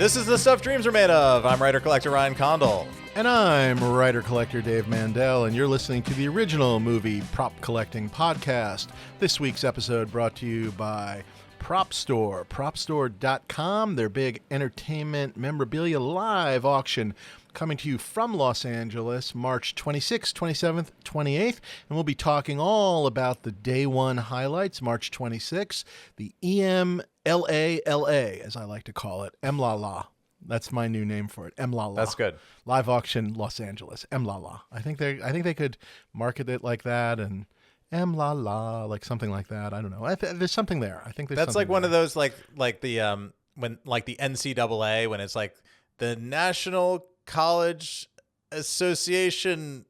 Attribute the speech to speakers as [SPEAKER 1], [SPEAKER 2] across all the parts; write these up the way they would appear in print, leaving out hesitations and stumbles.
[SPEAKER 1] This is The Stuff Dreams Are Made Of. I'm writer-collector Ryan Condal.
[SPEAKER 2] And I'm writer-collector Dave Mandel, and you're listening to the original movie prop collecting podcast. This week's episode brought to you by Propstore, propstore.com, their big entertainment memorabilia live auction coming to you from Los Angeles, March 26th, 27th, 28th, and we'll be talking all about the day one highlights, March 26th, the EMLA, as I like to call it, EMLA. That's my new name for it, EMLA.
[SPEAKER 1] That's good.
[SPEAKER 2] Live auction, Los Angeles, EMLA. I think they could market it like that and EMLA, like something like that. I don't know. There's something there. I think there's.
[SPEAKER 1] That's like
[SPEAKER 2] there.
[SPEAKER 1] one of those like the when like the NCAA when it's like the National College Association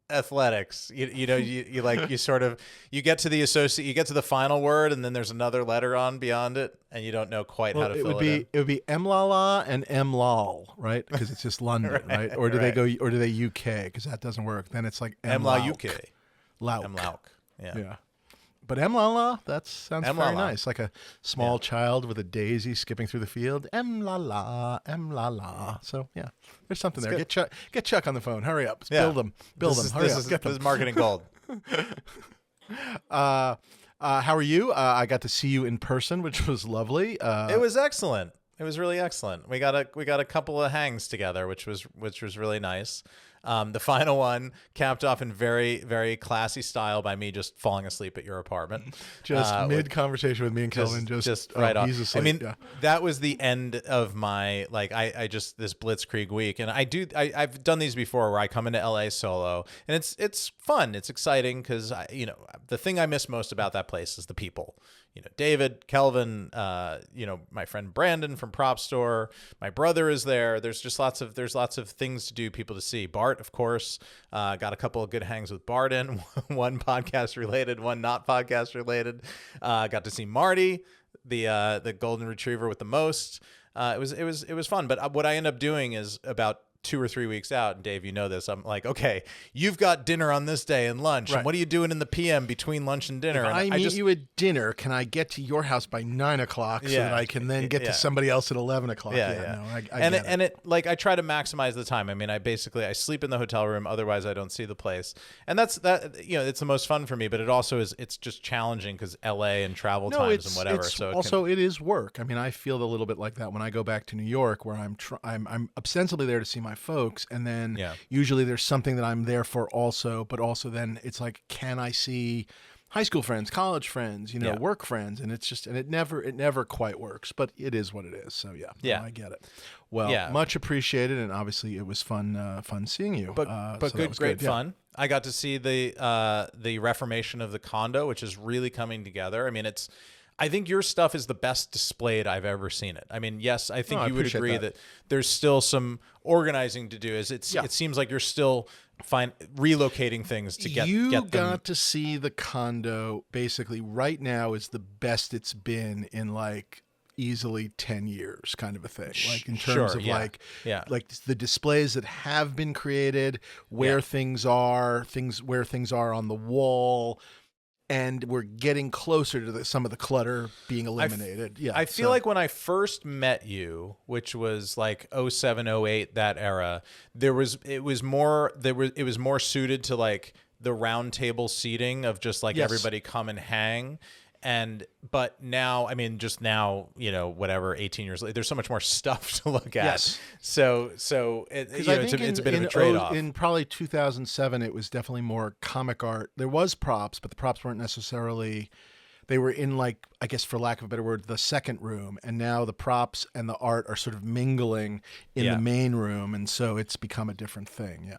[SPEAKER 1] Athletics. You get to the final word and then there's another letter on beyond it and you don't know quite how to fill it in.
[SPEAKER 2] It would be EMLA and EMLAL, right? Because it's just London, right? Or do they UK? Because that doesn't work. Then it's like
[SPEAKER 1] EMLA UK.
[SPEAKER 2] Lauk.
[SPEAKER 1] Yeah.
[SPEAKER 2] But EMLA, that sounds
[SPEAKER 1] EMLA.
[SPEAKER 2] very nice. Like a small child with a daisy skipping through the field. EMLA. So, yeah, there's something there. Get Chuck on the phone. Hurry up. Build them. Hurry up. Get them.
[SPEAKER 1] This is marketing gold.
[SPEAKER 2] How are you? I got to see you in person, which was lovely.
[SPEAKER 1] It was excellent. It was really excellent. We got a couple of hangs together, which was really nice. The final one capped off in very, very classy style by me just falling asleep at your apartment.
[SPEAKER 2] Just mid-conversation with me and Kelvin.
[SPEAKER 1] Just right off.
[SPEAKER 2] He's asleep.
[SPEAKER 1] I mean, that was the end of my, I just, this Blitzkrieg week. And I've done these before where I come into LA solo. And it's fun. It's exciting because, the thing I miss most about that place is the people. David, Kelvin, my friend Brandon from Propstore, my brother is there. There's lots of things to do, people to see. Bart, of course, got a couple of good hangs with Bart in, one podcast related, one not podcast related. Got to see Marty, the golden retriever with the most. It was fun. But what I end up doing is about 2 or 3 weeks out, and Dave, you know this, I'm like, okay, you've got dinner on this day and lunch. Right. And what are you doing in the PM between lunch and dinner?
[SPEAKER 2] If
[SPEAKER 1] and
[SPEAKER 2] I meet you at dinner, can I get to your house by 9 o'clock so that I can then get to somebody else at 11 o'clock?
[SPEAKER 1] Yeah.
[SPEAKER 2] No, I
[SPEAKER 1] I try to maximize the time. I mean, I sleep in the hotel room. Otherwise I don't see the place. And that's it's the most fun for me, but it also it's just challenging because LA and travel times and whatever.
[SPEAKER 2] It is work. I mean, I feel a little bit like that when I go back to New York, where I'm ostensibly there to see my folks, and then usually there's something that I'm there for also, but also then it's like, can I see high school friends, college friends, work friends, and it's just, and it never quite works, but it is what it is. So I get it. Well, much appreciated, and obviously it was fun seeing you.
[SPEAKER 1] But so great fun. I got to see the reformation of the condo, which is really coming together. I mean, I think your stuff is the best displayed I've ever seen it. I mean, yes, I think you would agree that there's still some organizing to do. It seems like you're still relocating things to get them.
[SPEAKER 2] Got to see the condo basically right now is the best it's been in like easily 10 years, kind of a thing. Like in terms of like the displays that have been created, where things are on the wall. And we're getting closer to some of the clutter being eliminated.
[SPEAKER 1] I feel like when I first met you, which was like 07, 08, that era, it was more suited to like the round table seating of just like everybody come and hang. But now, I mean, just now, whatever, 18 years later, there's so much more stuff to look at.
[SPEAKER 2] Yes.
[SPEAKER 1] So it's a bit of a trade-off.
[SPEAKER 2] In probably 2007, it was definitely more comic art. There was props, but the props weren't necessarily, they were in like, I guess for lack of a better word, the second room. And now the props and the art are sort of mingling in the main room. And so it's become a different thing. Yeah.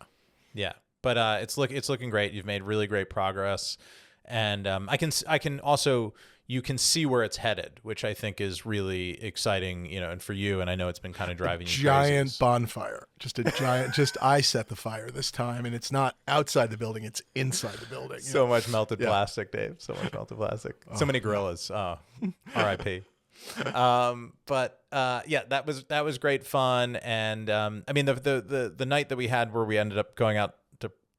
[SPEAKER 1] Yeah. But it's looking great. You've made really great progress. And I can also, you can see where it's headed, which I think is really exciting, and for you, and I know it's been kind of driving you
[SPEAKER 2] giant
[SPEAKER 1] crazy.
[SPEAKER 2] Bonfire, just a giant, I set the fire this time, and it's not outside the building, it's inside the building.
[SPEAKER 1] So much melted plastic, Dave. So much melted plastic. So many gorillas. Oh, R.I.P. That was great fun. And I mean, the night that we had where we ended up going out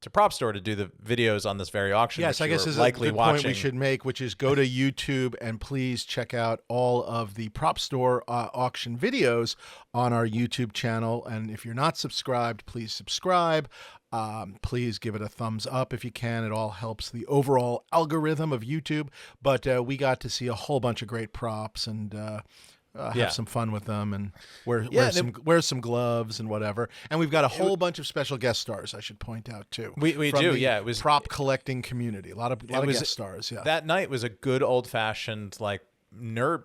[SPEAKER 1] to Propstore to do the videos on this very auction.
[SPEAKER 2] Yes,
[SPEAKER 1] which
[SPEAKER 2] I guess
[SPEAKER 1] you're
[SPEAKER 2] is
[SPEAKER 1] likely
[SPEAKER 2] a good
[SPEAKER 1] watching.
[SPEAKER 2] point we should make, which is go to YouTube and please check out all of the Propstore auction videos on our YouTube channel. And if you're not subscribed, please subscribe. Please give it a thumbs up if you can. It all helps the overall algorithm of YouTube. But we got to see a whole bunch of great props and have some fun with them and wear some gloves and whatever. And we've got a whole bunch of special guest stars, I should point out too.
[SPEAKER 1] We
[SPEAKER 2] from
[SPEAKER 1] do,
[SPEAKER 2] the
[SPEAKER 1] yeah. It was
[SPEAKER 2] prop collecting community. A lot of guest stars. Yeah,
[SPEAKER 1] that night was a good old fashioned like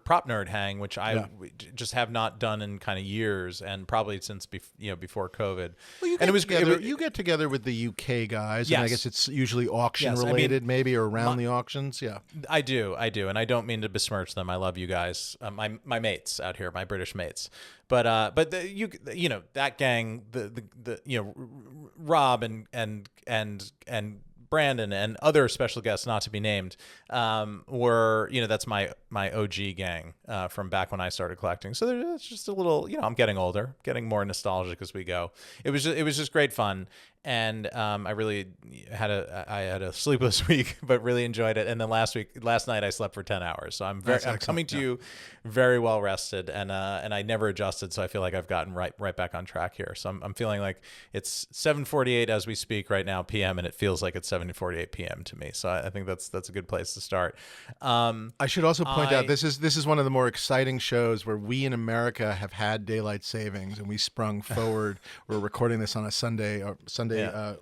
[SPEAKER 1] prop nerd hang, which I just have not done in kind of years, and probably since before COVID.
[SPEAKER 2] Well, you get together with the UK guys, and I guess it's usually auction related, maybe, or around the auctions. Yeah,
[SPEAKER 1] I do, and I don't mean to besmirch them. I love you guys, my mates out here, my British mates. But that gang, Rob and Brandon and other special guests not to be named were, that's my OG gang from back when I started collecting. So it's just a little, I'm getting older, getting more nostalgic as we go. It was just great fun. And I really had a sleepless week, but really enjoyed it. And then last night I slept for 10 hours. So I'm coming to you very well rested, and I never adjusted. So I feel like I've gotten right back on track here. So I'm feeling like it's 7:48 as we speak right now PM, and it feels like it's 7:48 PM to me. So I think that's a good place to start.
[SPEAKER 2] I should also point out this is one of the more exciting shows where we in America have had daylight savings, and we sprung forward. We're recording this on a Sunday,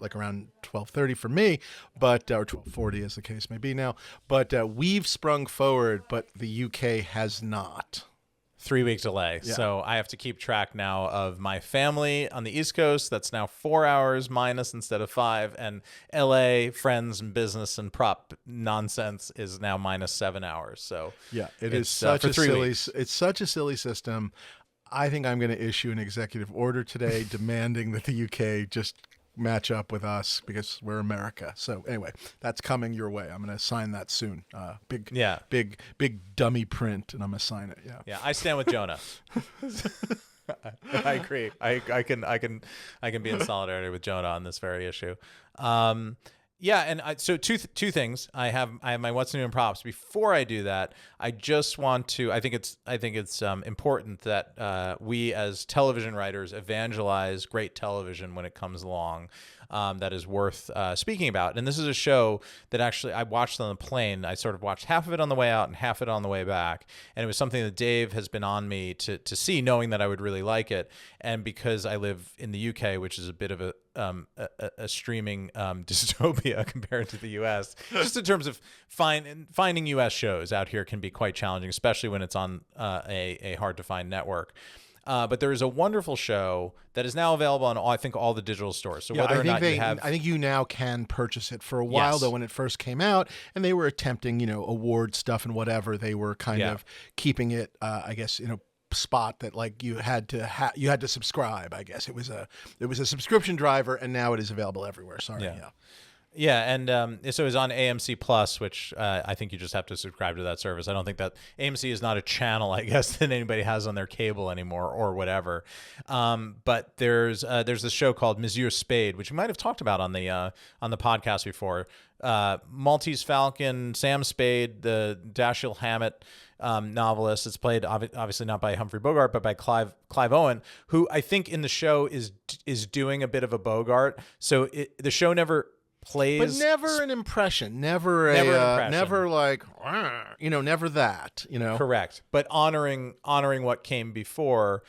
[SPEAKER 2] like around 12:30 for me, or 12:40 as the case may be now. But we've sprung forward, but the UK has not.
[SPEAKER 1] 3-week delay. Yeah. So I have to keep track now of my family on the East Coast. That's now 4 hours minus instead of 5. And LA, friends and business and prop nonsense is now minus 7 hours. So
[SPEAKER 2] yeah, it's such a silly system. I think I'm going to issue an executive order today demanding that the UK just match up with us because we're America. So anyway, that's coming your way. I'm going to sign that soon. Big dummy print, and I'm going to sign it.
[SPEAKER 1] Yeah. I stand with Jonah. I agree. I can be in solidarity with Jonah on this very issue. So two things. I have my what's new in props. Before I do that, I just want to. I think it's important that we as television writers evangelize great television when it comes along. That is worth speaking about. And this is a show that actually I watched on the plane. I sort of watched half of it on the way out and half of it on the way back. And it was something that Dave has been on me to see, knowing that I would really like it. And because I live in the UK, which is a bit of a streaming dystopia compared to the US, just in terms of finding US shows out here can be quite challenging, especially when it's on a hard to find network. But there is a wonderful show that is now available on I think all the digital stores. So whether or not you have,
[SPEAKER 2] I think you now can purchase it. For a while though, when it first came out, and they were attempting, award stuff and whatever, they were kind of keeping it, I guess, spot that like you had to subscribe. I guess it was a subscription driver, and now it is available everywhere. Sorry.
[SPEAKER 1] Yeah, and so it was on AMC Plus, which I think you just have to subscribe to that service. I don't think that AMC is not a channel, I guess, that anybody has on their cable anymore or whatever. But there's this show called Monsieur Spade, which we might have talked about on the podcast before. Maltese Falcon, Sam Spade, the Dashiell Hammett novelist. It's played obviously not by Humphrey Bogart, but by Clive Owen, who I think in the show is doing a bit of a Bogart. So the show never plays,
[SPEAKER 2] but never an impression, never like, never that,
[SPEAKER 1] Correct. But honoring what came before.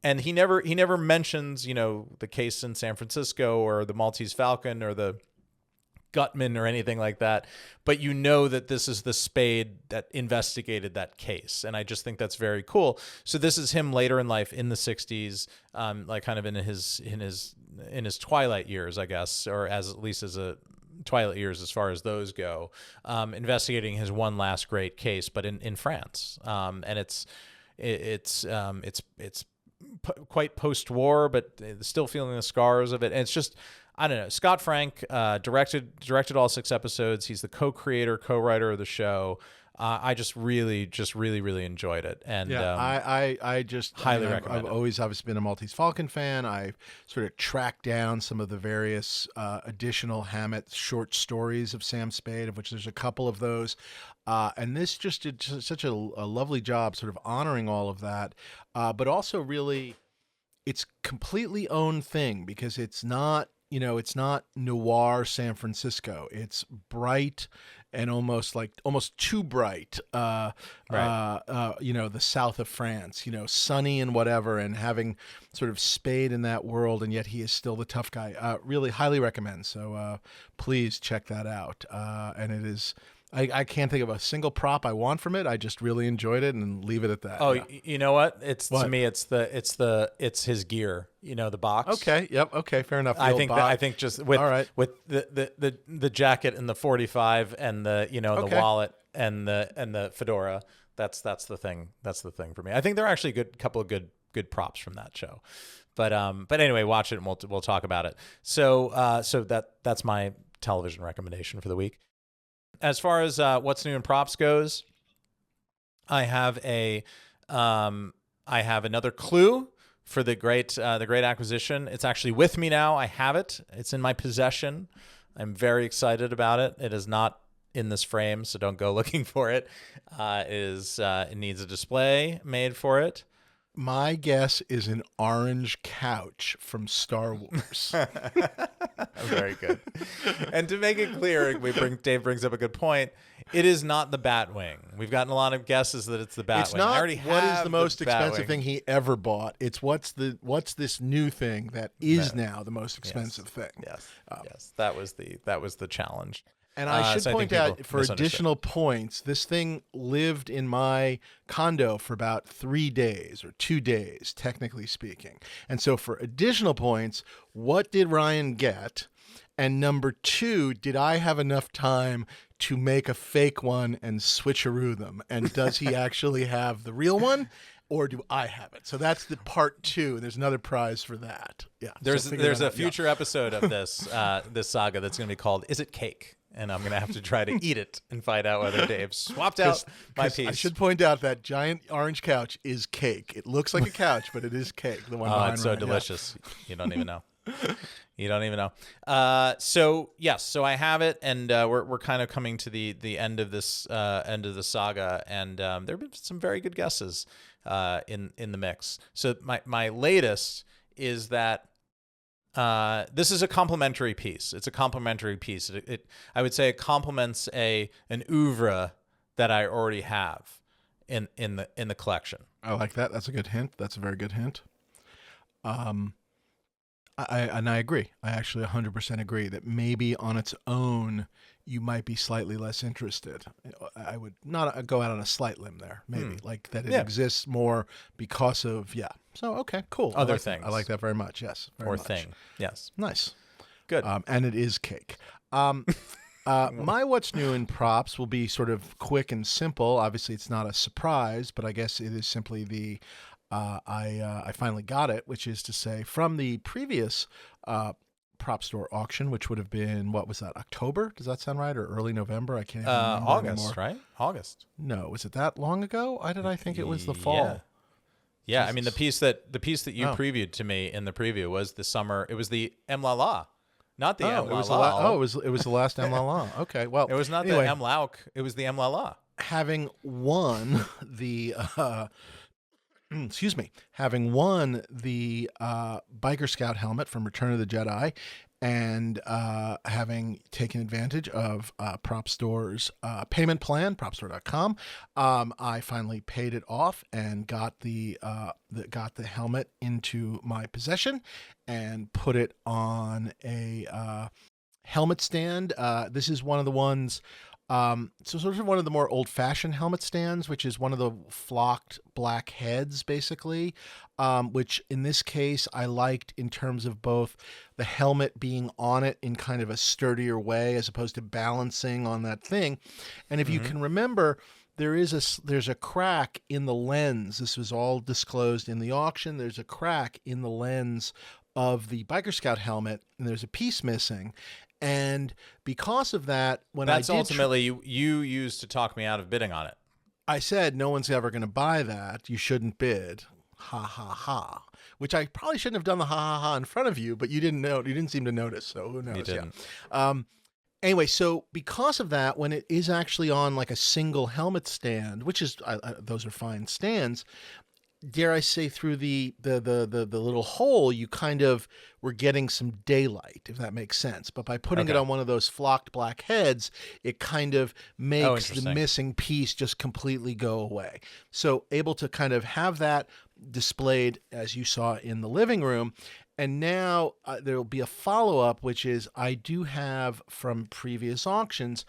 [SPEAKER 1] And he never mentions, the case in San Francisco or the Maltese Falcon or the Gutman or anything like that. But that this is the Spade that investigated that case. And I just think that's very cool. So this is him later in life in the 60s, like kind of in his twilight years, I guess, or at least as a twilight years as far as those go, investigating his one last great case, but in France. And it's quite post-war, but still feeling the scars of it. And it's just, I don't know. Scott Frank directed all 6 episodes. He's the co-creator, co-writer of the show. I just really enjoyed it, and
[SPEAKER 2] Yeah, I just
[SPEAKER 1] highly
[SPEAKER 2] I've
[SPEAKER 1] recommend it.
[SPEAKER 2] always obviously been a Maltese Falcon fan. I've sort of tracked down some of the various additional Hammett short stories of Sam Spade, of which there's a couple of those. And this just did such a lovely job sort of honoring all of that, but also really it's completely own thing because it's not, it's not noir San Francisco. It's bright and almost too bright.
[SPEAKER 1] Right.
[SPEAKER 2] The south of France, sunny and whatever, and having sort of Spade in that world, and yet he is still the tough guy. Really highly recommend. So please check that out. And it is. I can't think of a single prop I want from it. I just really enjoyed it and leave it at that.
[SPEAKER 1] Oh,
[SPEAKER 2] yeah.
[SPEAKER 1] you know what? It's
[SPEAKER 2] What?
[SPEAKER 1] to me, it's his gear. The box.
[SPEAKER 2] Okay. Yep. Okay. Fair enough. The
[SPEAKER 1] I
[SPEAKER 2] old
[SPEAKER 1] think
[SPEAKER 2] box.
[SPEAKER 1] I think just with
[SPEAKER 2] All right.
[SPEAKER 1] with the jacket and the 45 and the the
[SPEAKER 2] Okay.
[SPEAKER 1] wallet and the fedora. That's the thing. That's the thing for me. I think there are actually a couple of good props from that show. But anyway, watch it and we'll talk about it. So that's my television recommendation for the week. As far as what's new in props goes, I have another clue for the great acquisition. It's actually with me now. I have it. It's in my possession. I'm very excited about it. It is not in this frame, so don't go looking for it. It needs a display made for it.
[SPEAKER 2] My guess is an orange couch from Star Wars.
[SPEAKER 1] Very good. And to make it clear, Dave brings up a good point. It is not the Batwing. We've gotten a lot of guesses that it's the Batwing.
[SPEAKER 2] It's not
[SPEAKER 1] I already
[SPEAKER 2] what is
[SPEAKER 1] have
[SPEAKER 2] the most expensive
[SPEAKER 1] Batwing.
[SPEAKER 2] thing he ever bought. It's what's this new thing that is now the most expensive thing.
[SPEAKER 1] Yes, yes, that was the challenge.
[SPEAKER 2] And I should
[SPEAKER 1] so
[SPEAKER 2] point
[SPEAKER 1] think
[SPEAKER 2] out,
[SPEAKER 1] people
[SPEAKER 2] for
[SPEAKER 1] misunderstood.
[SPEAKER 2] additional points, this thing lived in my condo for about 3 days or 2 days, technically speaking. And so for additional points, what did Ryan get? And number 2, did I have enough time to make a fake one and switcheroo them? And does he actually have the real one? Or do I have it? So that's the part 2. There's another prize for that. Yeah.
[SPEAKER 1] There's
[SPEAKER 2] so figure that
[SPEAKER 1] a
[SPEAKER 2] out.
[SPEAKER 1] future episode of this this saga that's going to be called "Is It Cake?" And I'm going to have to try to eat it and find out whether Dave swapped out my piece.
[SPEAKER 2] I should point out that giant orange couch is cake. It looks like a couch, but it is cake. The one behind
[SPEAKER 1] it's so
[SPEAKER 2] Ryan. Yeah.
[SPEAKER 1] delicious. You don't even know. You don't even know. So yes, so I have it, and we're kind of coming to the end of this saga, and there have been some very good guesses in the mix. So my latest is that this is a complementary piece. It's a complementary piece. I would say it complements an oeuvre that I already have in the collection.
[SPEAKER 2] I like that. That's a good hint. That's a very good hint. I agree. I actually 100% agree that maybe on its own you might be slightly less interested. I would not go out on a slight limb there. Maybe like that it exists more because of So okay, cool.
[SPEAKER 1] Other
[SPEAKER 2] I like
[SPEAKER 1] things.
[SPEAKER 2] I like that very much. Yes, very
[SPEAKER 1] Or
[SPEAKER 2] much.
[SPEAKER 1] thing. Yes.
[SPEAKER 2] Nice.
[SPEAKER 1] Good.
[SPEAKER 2] And it is cake. My what's new in props will be sort of quick and simple. Obviously, it's not a surprise, but I guess it is simply the I finally got it, which is to say, from the previous Propstore auction, which would have been, what was that, October? Does that sound right? Or early November? I can't even remember
[SPEAKER 1] August,
[SPEAKER 2] anymore.
[SPEAKER 1] right? August.
[SPEAKER 2] No, was it that long ago? Why did I think it was the fall?
[SPEAKER 1] Yeah. I mean, the piece that you
[SPEAKER 2] Oh.
[SPEAKER 1] previewed to me in the preview was the summer. It was the EMLA, not the EMLA.
[SPEAKER 2] It was the last EMLA. Okay, well,
[SPEAKER 1] It was not
[SPEAKER 2] anyway,
[SPEAKER 1] the EMLAUC. It was the EMLA.
[SPEAKER 2] having won the having won the Biker Scout helmet from Return of the Jedi, and having taken advantage of Propstore's payment plan, Propstore.com, I finally paid it off and got the helmet into my possession and put it on a helmet stand. This is one of the ones. So sort of one of the more old-fashioned helmet stands, which is one of the flocked black heads, basically, which in this case I liked in terms of both the helmet being on it in kind of a sturdier way as opposed to balancing on that thing. And if you can remember, there's a crack in the lens. This was all disclosed in the auction. There's a crack in the lens of the Biker Scout helmet, and there's a piece missing. And because of that, when
[SPEAKER 1] That's
[SPEAKER 2] I did
[SPEAKER 1] ultimately you used to talk me out of bidding on it.
[SPEAKER 2] I said, no one's ever going to buy that. You shouldn't bid. Ha ha ha. Which I probably shouldn't have done the ha ha ha in front of you, but you didn't know. You didn't seem to notice. So who knows?
[SPEAKER 1] You didn't.
[SPEAKER 2] Yeah. Anyway, so because of that, when it is actually on like a single helmet stand, which is those are fine stands, dare I say, through the little hole, you kind of were getting some daylight, if that makes sense. But by putting it on one of those flocked black heads, it kind of makes the missing piece just completely go away. So able to kind of have that displayed as you saw in the living room. And now there will be a follow-up, which is I do have from previous auctions,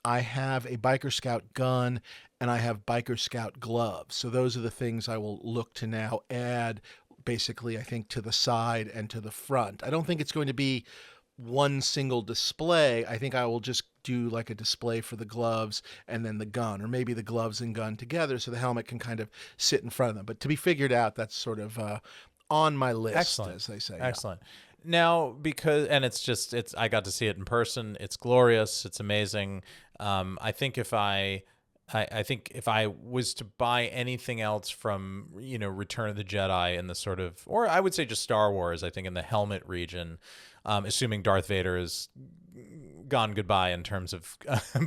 [SPEAKER 2] I have a Biker Scout gun and I have Biker Scout gloves. So those are the things I will look to now add, basically, I think, to the side and to the front. I don't think it's going to be one single display. I think I will just do like a display for the gloves and then the gun, or maybe the gloves and gun together so the helmet can kind of sit in front of them. But to be figured out, that's sort of on my list, as they say.
[SPEAKER 1] Excellent. Now, I got to see it in person. It's glorious. It's amazing. I think if I was to buy anything else from, Return of the Jedi and the sort of, or I would say just Star Wars, I think in the helmet region, assuming Darth Vader is gone goodbye in terms of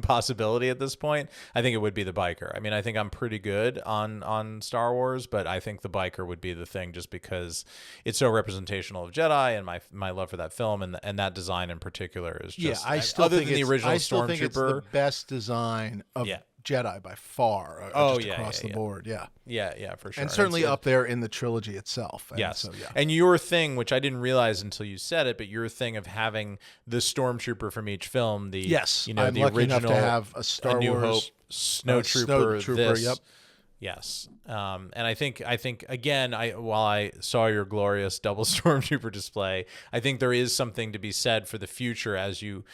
[SPEAKER 1] possibility at this point, I think it would be the biker. I mean, I think I'm pretty good on Star Wars, but I think the biker would be the thing just because it's so representational of Jedi and my love for that film and that design in particular is just,
[SPEAKER 2] I still
[SPEAKER 1] other
[SPEAKER 2] think
[SPEAKER 1] than the original
[SPEAKER 2] I still think it's the
[SPEAKER 1] Stormtrooper.
[SPEAKER 2] best design of Jedi by far, across the board.
[SPEAKER 1] Yeah, for sure.
[SPEAKER 2] And certainly up there in the trilogy itself. And
[SPEAKER 1] yes.
[SPEAKER 2] So,
[SPEAKER 1] And your thing, which I didn't realize until you said it, but your thing of having the Stormtrooper from each film, the
[SPEAKER 2] I'm
[SPEAKER 1] the
[SPEAKER 2] lucky
[SPEAKER 1] original
[SPEAKER 2] enough to have a Star
[SPEAKER 1] New Hope,
[SPEAKER 2] Wars
[SPEAKER 1] Snowtrooper, this.
[SPEAKER 2] Yep.
[SPEAKER 1] Yes. And I think again, while I saw your glorious double Stormtrooper display, I think there is something to be said for the future as you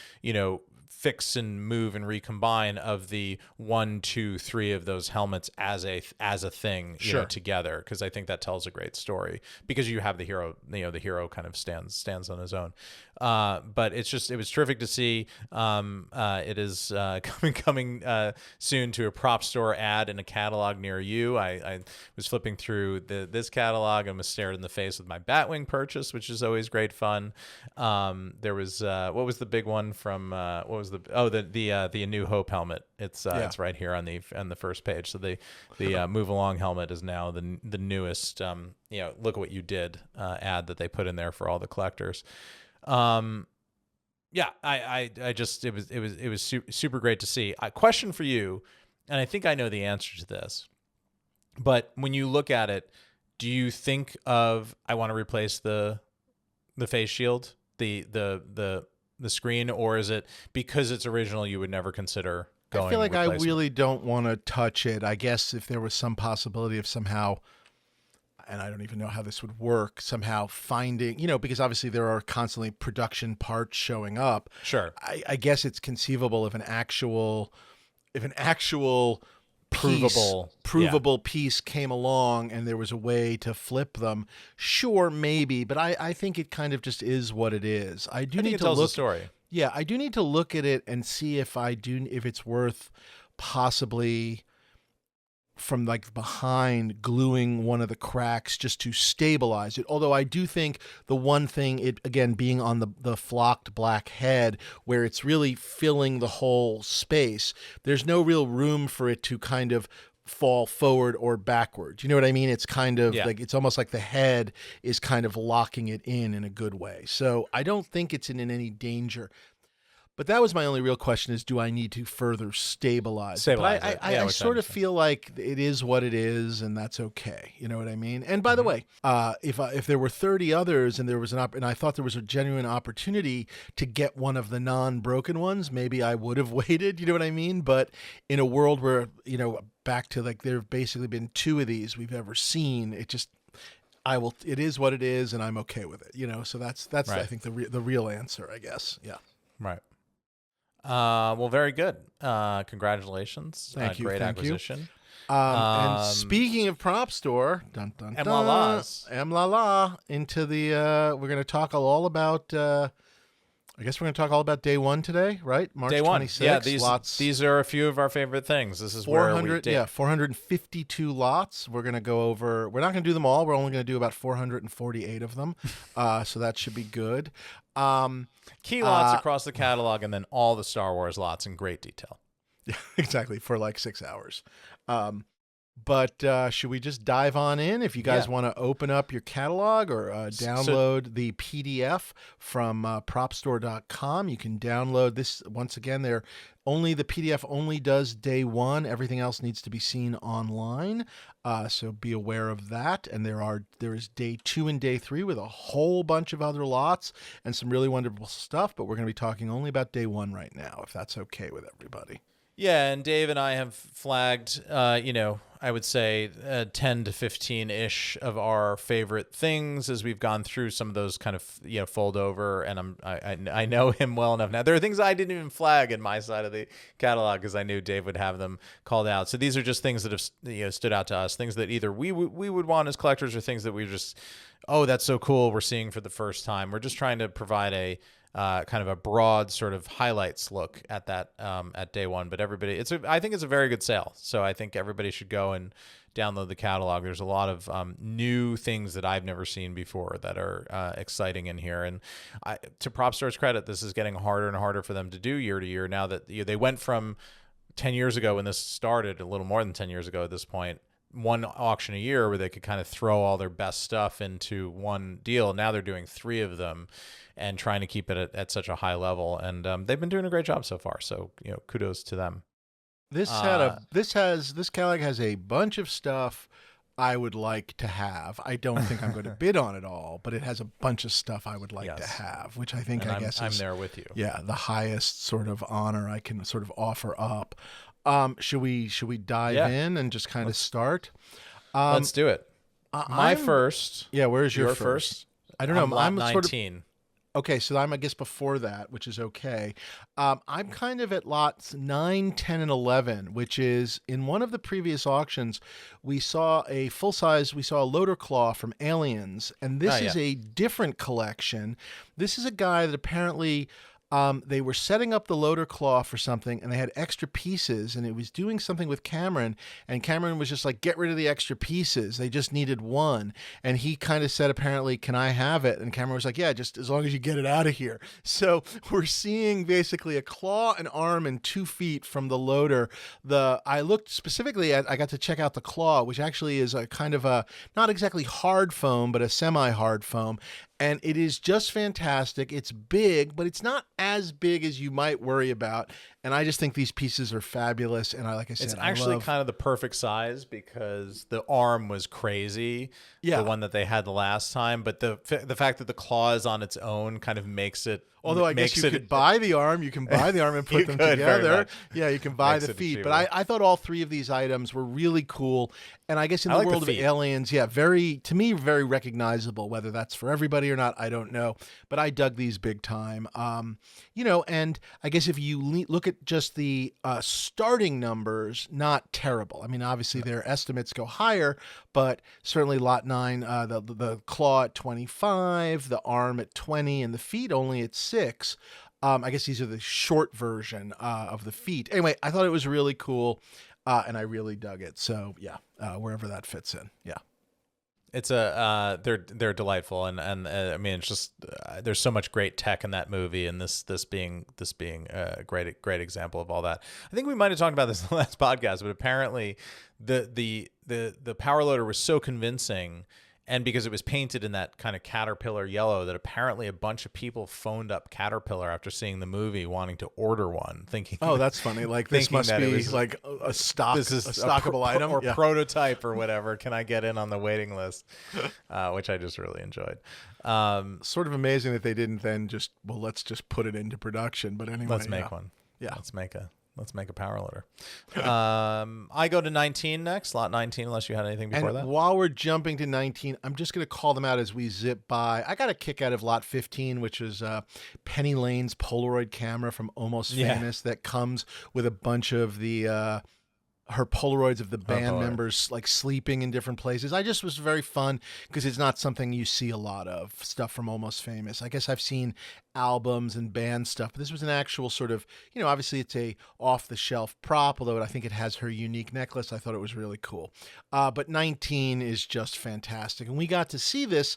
[SPEAKER 1] fix and move and recombine of the 1, 2, 3 of those helmets as a thing together, because I think that tells a great story because you have the hero, the hero kind of stands on his own. But it was terrific to see. It is coming soon to a Propstore ad in a catalog near you. I was flipping through this catalog and was stared in the face with my Batwing purchase, which is always great fun. There was what was the big one from what was the A New Hope helmet. It's right here on the first page. So the Move Along helmet is now the newest look at what you did ad that they put in there for all the collectors. I just it was super great to see. A question for you, and I think I know the answer to this, but when you look at it, do you think of I want to replace the face shield, the screen, or is it because it's original you would never consider going?
[SPEAKER 2] I feel like I really don't want to touch it. I guess if there was some possibility of somehow, and I don't even know how this would work, somehow finding, because obviously there are constantly production parts showing up.
[SPEAKER 1] Sure.
[SPEAKER 2] I guess it's conceivable if an actual provable piece came along and there was a way to flip them. Sure, maybe, but I think it kind of just is what it is. I do need to
[SPEAKER 1] tells
[SPEAKER 2] look.
[SPEAKER 1] The story.
[SPEAKER 2] Yeah, I do need to look at it and see if it's worth possibly from like behind gluing one of the cracks just to stabilize it. Although I do think the one thing, it again being on the flocked black head where it's really filling the whole space, there's no real room for it to kind of fall forward or backward. You know what I mean? It's kind of like, it's almost like the head is kind of locking it in a good way. So I don't think it's in any danger. But that was my only real question is, do I need to further stabilize it? But I sort of feel like it is what it is, and that's okay. You know what I mean? And by the way, if there were 30 others and there was and I thought there was a genuine opportunity to get one of the non-broken ones, maybe I would have waited. You know what I mean? But in a world where, back to like there have basically been 2 of these we've ever seen, it is what it is, and I'm okay with it. So that's right. I think the real answer, I guess. Yeah.
[SPEAKER 1] Right. Well, very good. Congratulations.
[SPEAKER 2] Thank you.
[SPEAKER 1] Great acquisition.
[SPEAKER 2] And speaking of Propstore,
[SPEAKER 1] EMLA
[SPEAKER 2] into the, we're going to talk all about, I guess we're going to talk all about day one today, right? March
[SPEAKER 1] Day one.
[SPEAKER 2] 26th.
[SPEAKER 1] Yeah,
[SPEAKER 2] lots.
[SPEAKER 1] these are a few of our favorite things. This is where we
[SPEAKER 2] 452 lots. We're going to go over. We're not going to do them all. We're only going to do about 448 of them. So that should be good.
[SPEAKER 1] Key lots across the catalog, and then all the Star Wars lots in great detail.
[SPEAKER 2] Yeah, exactly, for like 6 hours. But should we just dive on in? If you guys want to open up your catalog or download the PDF from propstore.com, you can download this. Once again, the PDF only does day one. Everything else needs to be seen online. So be aware of that. And there is day 2 and day 3 with a whole bunch of other lots and some really wonderful stuff. But we're going to be talking only about day 1 right now, if that's okay with everybody.
[SPEAKER 1] Yeah, and Dave and I have flagged, I would say 10 to 15-ish of our favorite things as we've gone through some of those kind of, fold over. And I know him well enough now. There are things I didn't even flag in my side of the catalog because I knew Dave would have them called out. So these are just things that have stood out to us, things that either we would want as collectors or things that we just, oh, that's so cool, we're seeing for the first time. We're just trying to provide a kind of a broad sort of highlights look at that at day one. But everybody, I think it's a very good sale. So I think everybody should go and download the catalog. There's a lot of new things that I've never seen before that are exciting in here. And to Propstore's credit, this is getting harder and harder for them to do year to year. Now that they went from 10 years ago when this started, a little more than 10 years ago at this point, one auction a year where they could kind of throw all their best stuff into one deal. Now they're doing 3 of them and trying to keep it at such a high level. And they've been doing a great job so far. So, kudos to them.
[SPEAKER 2] This catalog has a bunch of stuff I would like to have. I don't think I'm going to bid on it all, but it has a bunch of stuff I would like to have, which I think
[SPEAKER 1] I'm there with you.
[SPEAKER 2] Yeah, the highest sort of honor I can sort of offer up. Should we dive in and just kind of start?
[SPEAKER 1] Let's do it. My first.
[SPEAKER 2] Yeah, where's your
[SPEAKER 1] first?
[SPEAKER 2] I don't know. I'm
[SPEAKER 1] 19.
[SPEAKER 2] Sort of, okay, so I'm, I guess, before that, which is okay. I'm kind of at lots 9, 10, and 11, which is in one of the previous auctions, we saw a loader claw from Aliens, and this is a different collection. This is a guy that apparently they were setting up the loader claw for something, and they had extra pieces, and it was doing something with Cameron, and Cameron was just like, get rid of the extra pieces. They just needed one. And he kind of said, apparently, can I have it? And Cameron was like, yeah, just as long as you get it out of here. So we're seeing basically a claw, an arm, and 2 feet from the loader. I looked specifically I got to check out the claw, which actually is a kind of a, not exactly hard foam, but a semi-hard foam. And it is just fantastic. It's big, but it's not as big as you might worry about. And I just think these pieces are fabulous. And like I said,
[SPEAKER 1] it's actually kind of the perfect size because the arm was crazy. Yeah. The one that they had the last time. But the fact that the claw is on its own kind of makes it.
[SPEAKER 2] Although I guess you could buy the arm. You can buy the arm and put them together. Yeah, you can buy the feet. But I thought all 3 of these items were really cool. And I guess in the world of Aliens, to me, very recognizable. Whether that's for everybody or not, I don't know. But I dug these big time. And I guess if you look at just the starting numbers, not terrible. I mean, obviously their estimates go higher, but certainly lot 9, the claw at 25, the arm at 20, and the feet only at 6. I guess these are the short version of the feet. Anyway, I thought it was really cool, and I really dug it. So yeah, wherever that fits in, yeah.
[SPEAKER 1] It's they're delightful, and I mean, it's just there's so much great tech in that movie, and this being a great example of all that. I think we might have talked about this in the last podcast, but apparently the power loader was so convincing. And because it was painted in that kind of Caterpillar yellow, that apparently a bunch of people phoned up Caterpillar after seeing the movie, wanting to order one, thinking,
[SPEAKER 2] "Oh, that's funny! Like this must be like a stock,
[SPEAKER 1] this is
[SPEAKER 2] a stockable item
[SPEAKER 1] or prototype or whatever. Can I get in on the waiting list?" Which I just really enjoyed.
[SPEAKER 2] Sort of amazing that they didn't then let's just put it into production. But anyway,
[SPEAKER 1] let's make one. Yeah, Let's make a power loader. I go to 19 next, lot 19, unless you had anything before that.
[SPEAKER 2] While we're jumping to 19, I'm just going to call them out as we zip by. I got a kick out of lot 15, which is Penny Lane's Polaroid camera from Almost Famous that comes with a bunch of the her Polaroids of the band
[SPEAKER 1] boy.
[SPEAKER 2] members like sleeping in different places. I just was very fun because it's not something you see a lot of, stuff from Almost Famous. I guess I've seen albums and band stuff, but this was an actual sort of, obviously it's a off the shelf prop, although I think it has her unique necklace. I thought it was really cool. But 19 is just fantastic. And we got to see this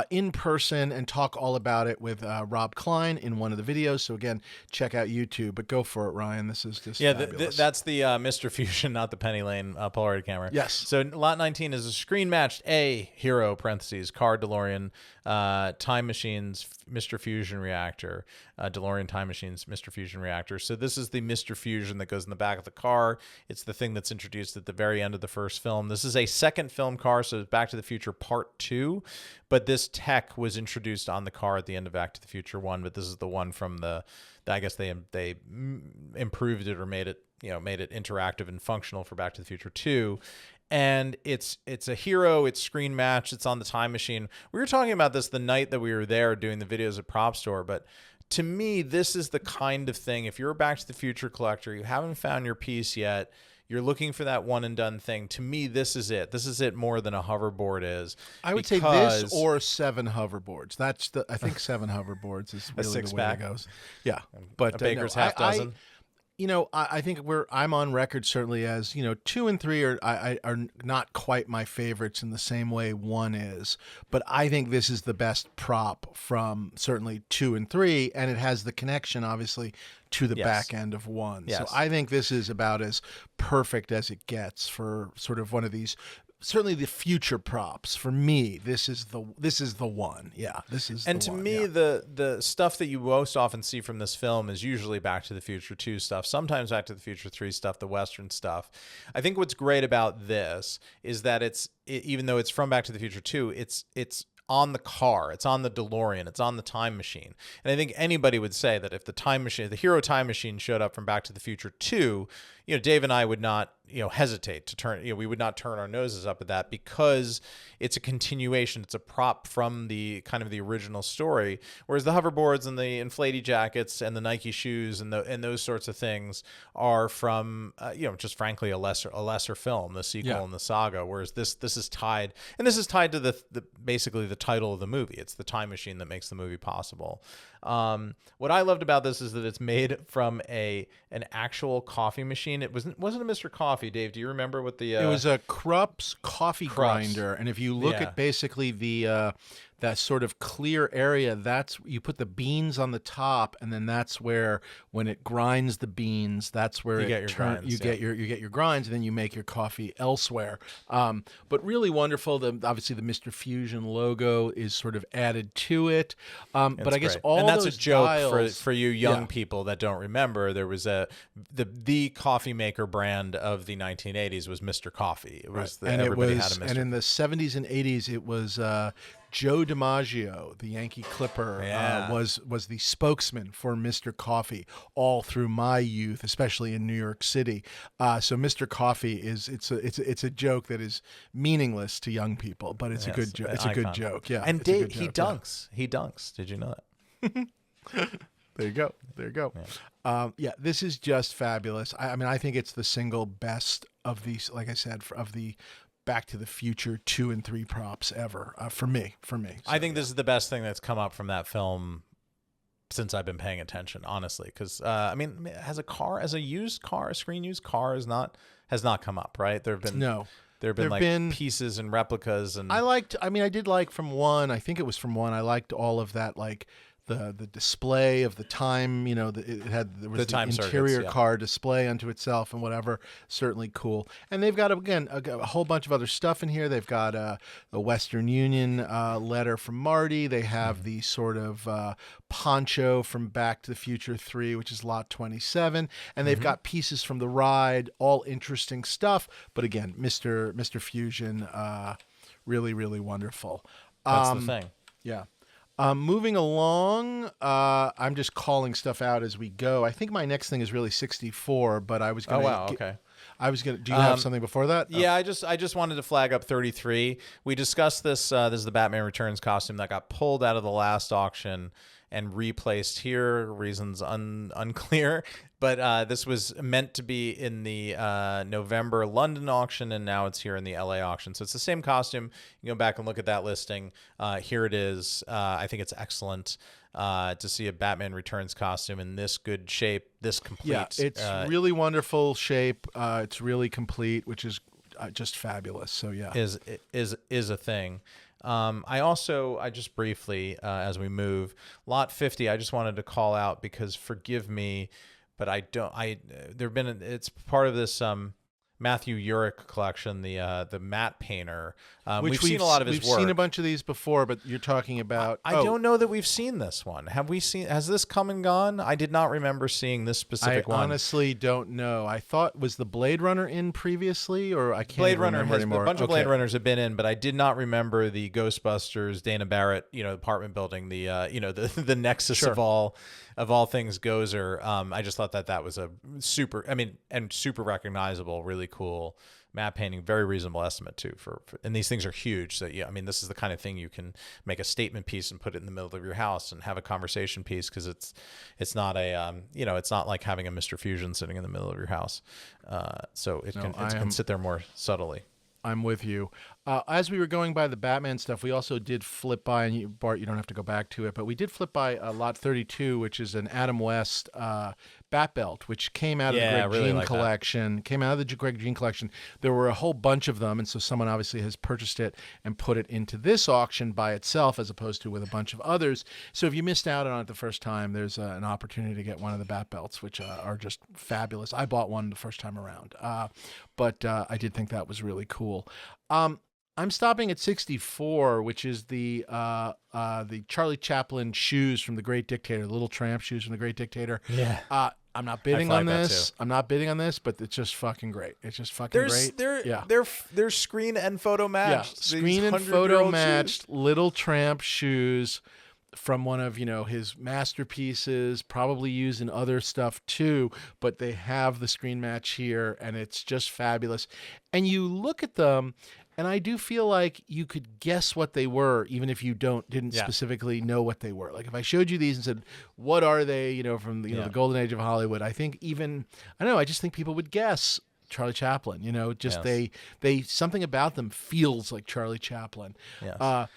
[SPEAKER 2] in person and talk all about it with Rob Klein in one of the videos. So again, check out YouTube, but go for it, Ryan. This is just fabulous.
[SPEAKER 1] That's the Mr. Fusion, not the Penny Lane Polaroid camera.
[SPEAKER 2] Yes.
[SPEAKER 1] So lot 19 is a screen matched A hero parentheses car DeLorean time machines Mr. Fusion reactor, DeLorean time machines Mr. Fusion reactor. So this is the Mr. Fusion that goes in the back of the car. It's the thing that's introduced at the very end of the first film. This is a second film car, so it's Back to the Future Part 2, but this tech was introduced on the car at the end of Back to the Future 1, but this is the one from I guess they improved it or made it interactive and functional for Back to the Future 2. And it's a hero, it's screen match, it's on the time machine. We were talking about this the night that we were there doing the videos at Propstore, but to me, this is the kind of thing, if you're a Back to the Future collector, you haven't found your piece yet, you're looking for that one and done thing. To me, this is it. This is it more than a hoverboard is.
[SPEAKER 2] I would say this or 7 hoverboards. I think 7 hoverboards is really the way it goes. Yeah. But
[SPEAKER 1] a baker's half dozen.
[SPEAKER 2] I think I'm on record certainly as 2 and 3 are not quite my favorites in the same way 1 is, but I think this is the best prop from certainly 2 and 3, and it has the connection obviously to the back end of 1.
[SPEAKER 1] Yes.
[SPEAKER 2] So I think this is about as perfect as it gets for sort of one of these. Certainly the future props for me. This is the one. Yeah, this is.
[SPEAKER 1] And to me, the stuff that you most often see from this film is usually Back to the Future 2 stuff. Sometimes Back to the Future 3 stuff, the Western stuff. I think what's great about this is that even though it's from Back to the Future 2, it's on the car, it's on the DeLorean, it's on the time machine. And I think anybody would say that if the hero time machine showed up from Back to the Future 2, Dave and I would not, hesitate to turn, we would not turn our noses up at that because it's a continuation. It's a prop from the kind of the original story. Whereas the hoverboards and the inflatey jackets and the Nike shoes and those sorts of things are from, just frankly a lesser film, the sequel and the saga. Whereas this is tied, and this is tied to the basically the title of the movie. It's the time machine that makes the movie possible. What I loved about this is that it's made from an actual coffee machine. It wasn't a Mr. Coffee, Dave. Do you remember what the?
[SPEAKER 2] It was a Krupp's coffee grinder, and if you look at basically that sort of clear area, that's you put the beans on the top, and then that's where when it grinds the beans, that's where you get your grinds, and then you make your coffee elsewhere. But really wonderful. Obviously the Mr. Fusion logo is sort of added to it. But I guess
[SPEAKER 1] and that's
[SPEAKER 2] those
[SPEAKER 1] a joke
[SPEAKER 2] dials,
[SPEAKER 1] for you young people that don't remember. There was the coffee maker brand of the 1980s was Mr. Coffee. It was everybody had a Mr.
[SPEAKER 2] And in the 70s and 80s, it was Joe DiMaggio, the Yankee Clipper, was the spokesman for Mr. Coffee all through my youth, especially in New York City. So Mr. Coffee it's a joke that is meaningless to young people, but it's a good joke. It's a good joke. Yeah.
[SPEAKER 1] And Dave, he dunks. He dunks. Did you know that?
[SPEAKER 2] There you go. Yeah. This is just fabulous. I mean, I think it's the single best of these, like I said, of the Back to the Future 2 and 3 props ever for me. So,
[SPEAKER 1] I think this is the best thing that's come up from that film since I've been paying attention, honestly. Because as a used car, a screen used car has not come up, right? There have been pieces and replicas, and
[SPEAKER 2] I did like from 1. I think it was from 1. I liked all of that, like the display of the time, there was the interior car display unto itself and whatever. Certainly cool. And they've got, again, a whole bunch of other stuff in here. They've got the Western Union letter from Marty. They have the sort of poncho from Back to the Future 3, which is lot 27. And they've got pieces from the ride, all interesting stuff. But again, Mr. Fusion, really, really wonderful.
[SPEAKER 1] That's the thing.
[SPEAKER 2] Yeah. Moving along, I'm just calling stuff out as we go. I think my next thing is really 64, but I was going to... Oh, wow,
[SPEAKER 1] okay.
[SPEAKER 2] Do you have something before that?
[SPEAKER 1] Yeah, I just wanted to flag up 33. We discussed this. This is the Batman Returns costume that got pulled out of the last auction, and replaced here. Reasons unclear. But this was meant to be in the November London auction, and now it's here in the LA auction. So it's the same costume. You can go back and look at that listing. Here it is. I think it's excellent to see a Batman Returns costume in this good shape, this complete.
[SPEAKER 2] Yeah, it's really wonderful shape. It's really complete, which is just fabulous. So yeah,
[SPEAKER 1] is a thing. I just briefly, as we move, lot 50, I just wanted to call out because forgive me, but it's part of this Matthew Urich collection, the matte painter. We've seen a lot of his work.
[SPEAKER 2] We've seen a bunch of these before, but you're talking about.
[SPEAKER 1] I don't know that we've seen this one. Has this come and gone? I did not remember seeing this specific one.
[SPEAKER 2] I honestly don't know. I thought, was the Blade Runner in previously, or I can't remember anymore.
[SPEAKER 1] A bunch of Blade Runners have been in, but I did not remember the Ghostbusters, Dana Barrett, apartment building, the nexus of all things Gozer. I just thought that was a super recognizable, really cool matte painting, very reasonable estimate too and these things are huge. So yeah, this is the kind of thing you can make a statement piece and put it in the middle of your house and have a conversation piece, because it's not it's not like having a Mr. Fusion sitting in the middle of your house. So it can sit there more subtly.
[SPEAKER 2] I'm with you. As we were going by the Batman stuff, we also did flip by, and Bart, you don't have to go back to it, but we did flip by lot 32, which is an Adam West Bat Belt, which came out of the Greg Jean collection. Came out of the Greg Jean collection. There were a whole bunch of them, and so someone obviously has purchased it and put it into this auction by itself, as opposed to with a bunch of others. So if you missed out on it the first time, there's an opportunity to get one of the Bat Belts, which are just fabulous. I bought one the first time around, but I did think that was really cool. I'm stopping at 64, which is the Charlie Chaplin shoes from The Great Dictator, the little tramp shoes from The Great Dictator.
[SPEAKER 1] Yeah.
[SPEAKER 2] I'm not bidding on this. I'm not bidding on this, but it's just fucking great. It's just fucking great.
[SPEAKER 1] They're screen and photo matched.
[SPEAKER 2] Yeah, screen and photo matched little tramp shoes from one of his masterpieces, probably used in other stuff too, but they have the screen match here, and it's just fabulous. And you look at them, and I do feel like you could guess what they were, even if you didn't specifically know what they were. Like if I showed you these and said, "What are they?" From the golden age of Hollywood, I think I just think people would guess Charlie Chaplin. They something about them feels like Charlie Chaplin.
[SPEAKER 1] Yes.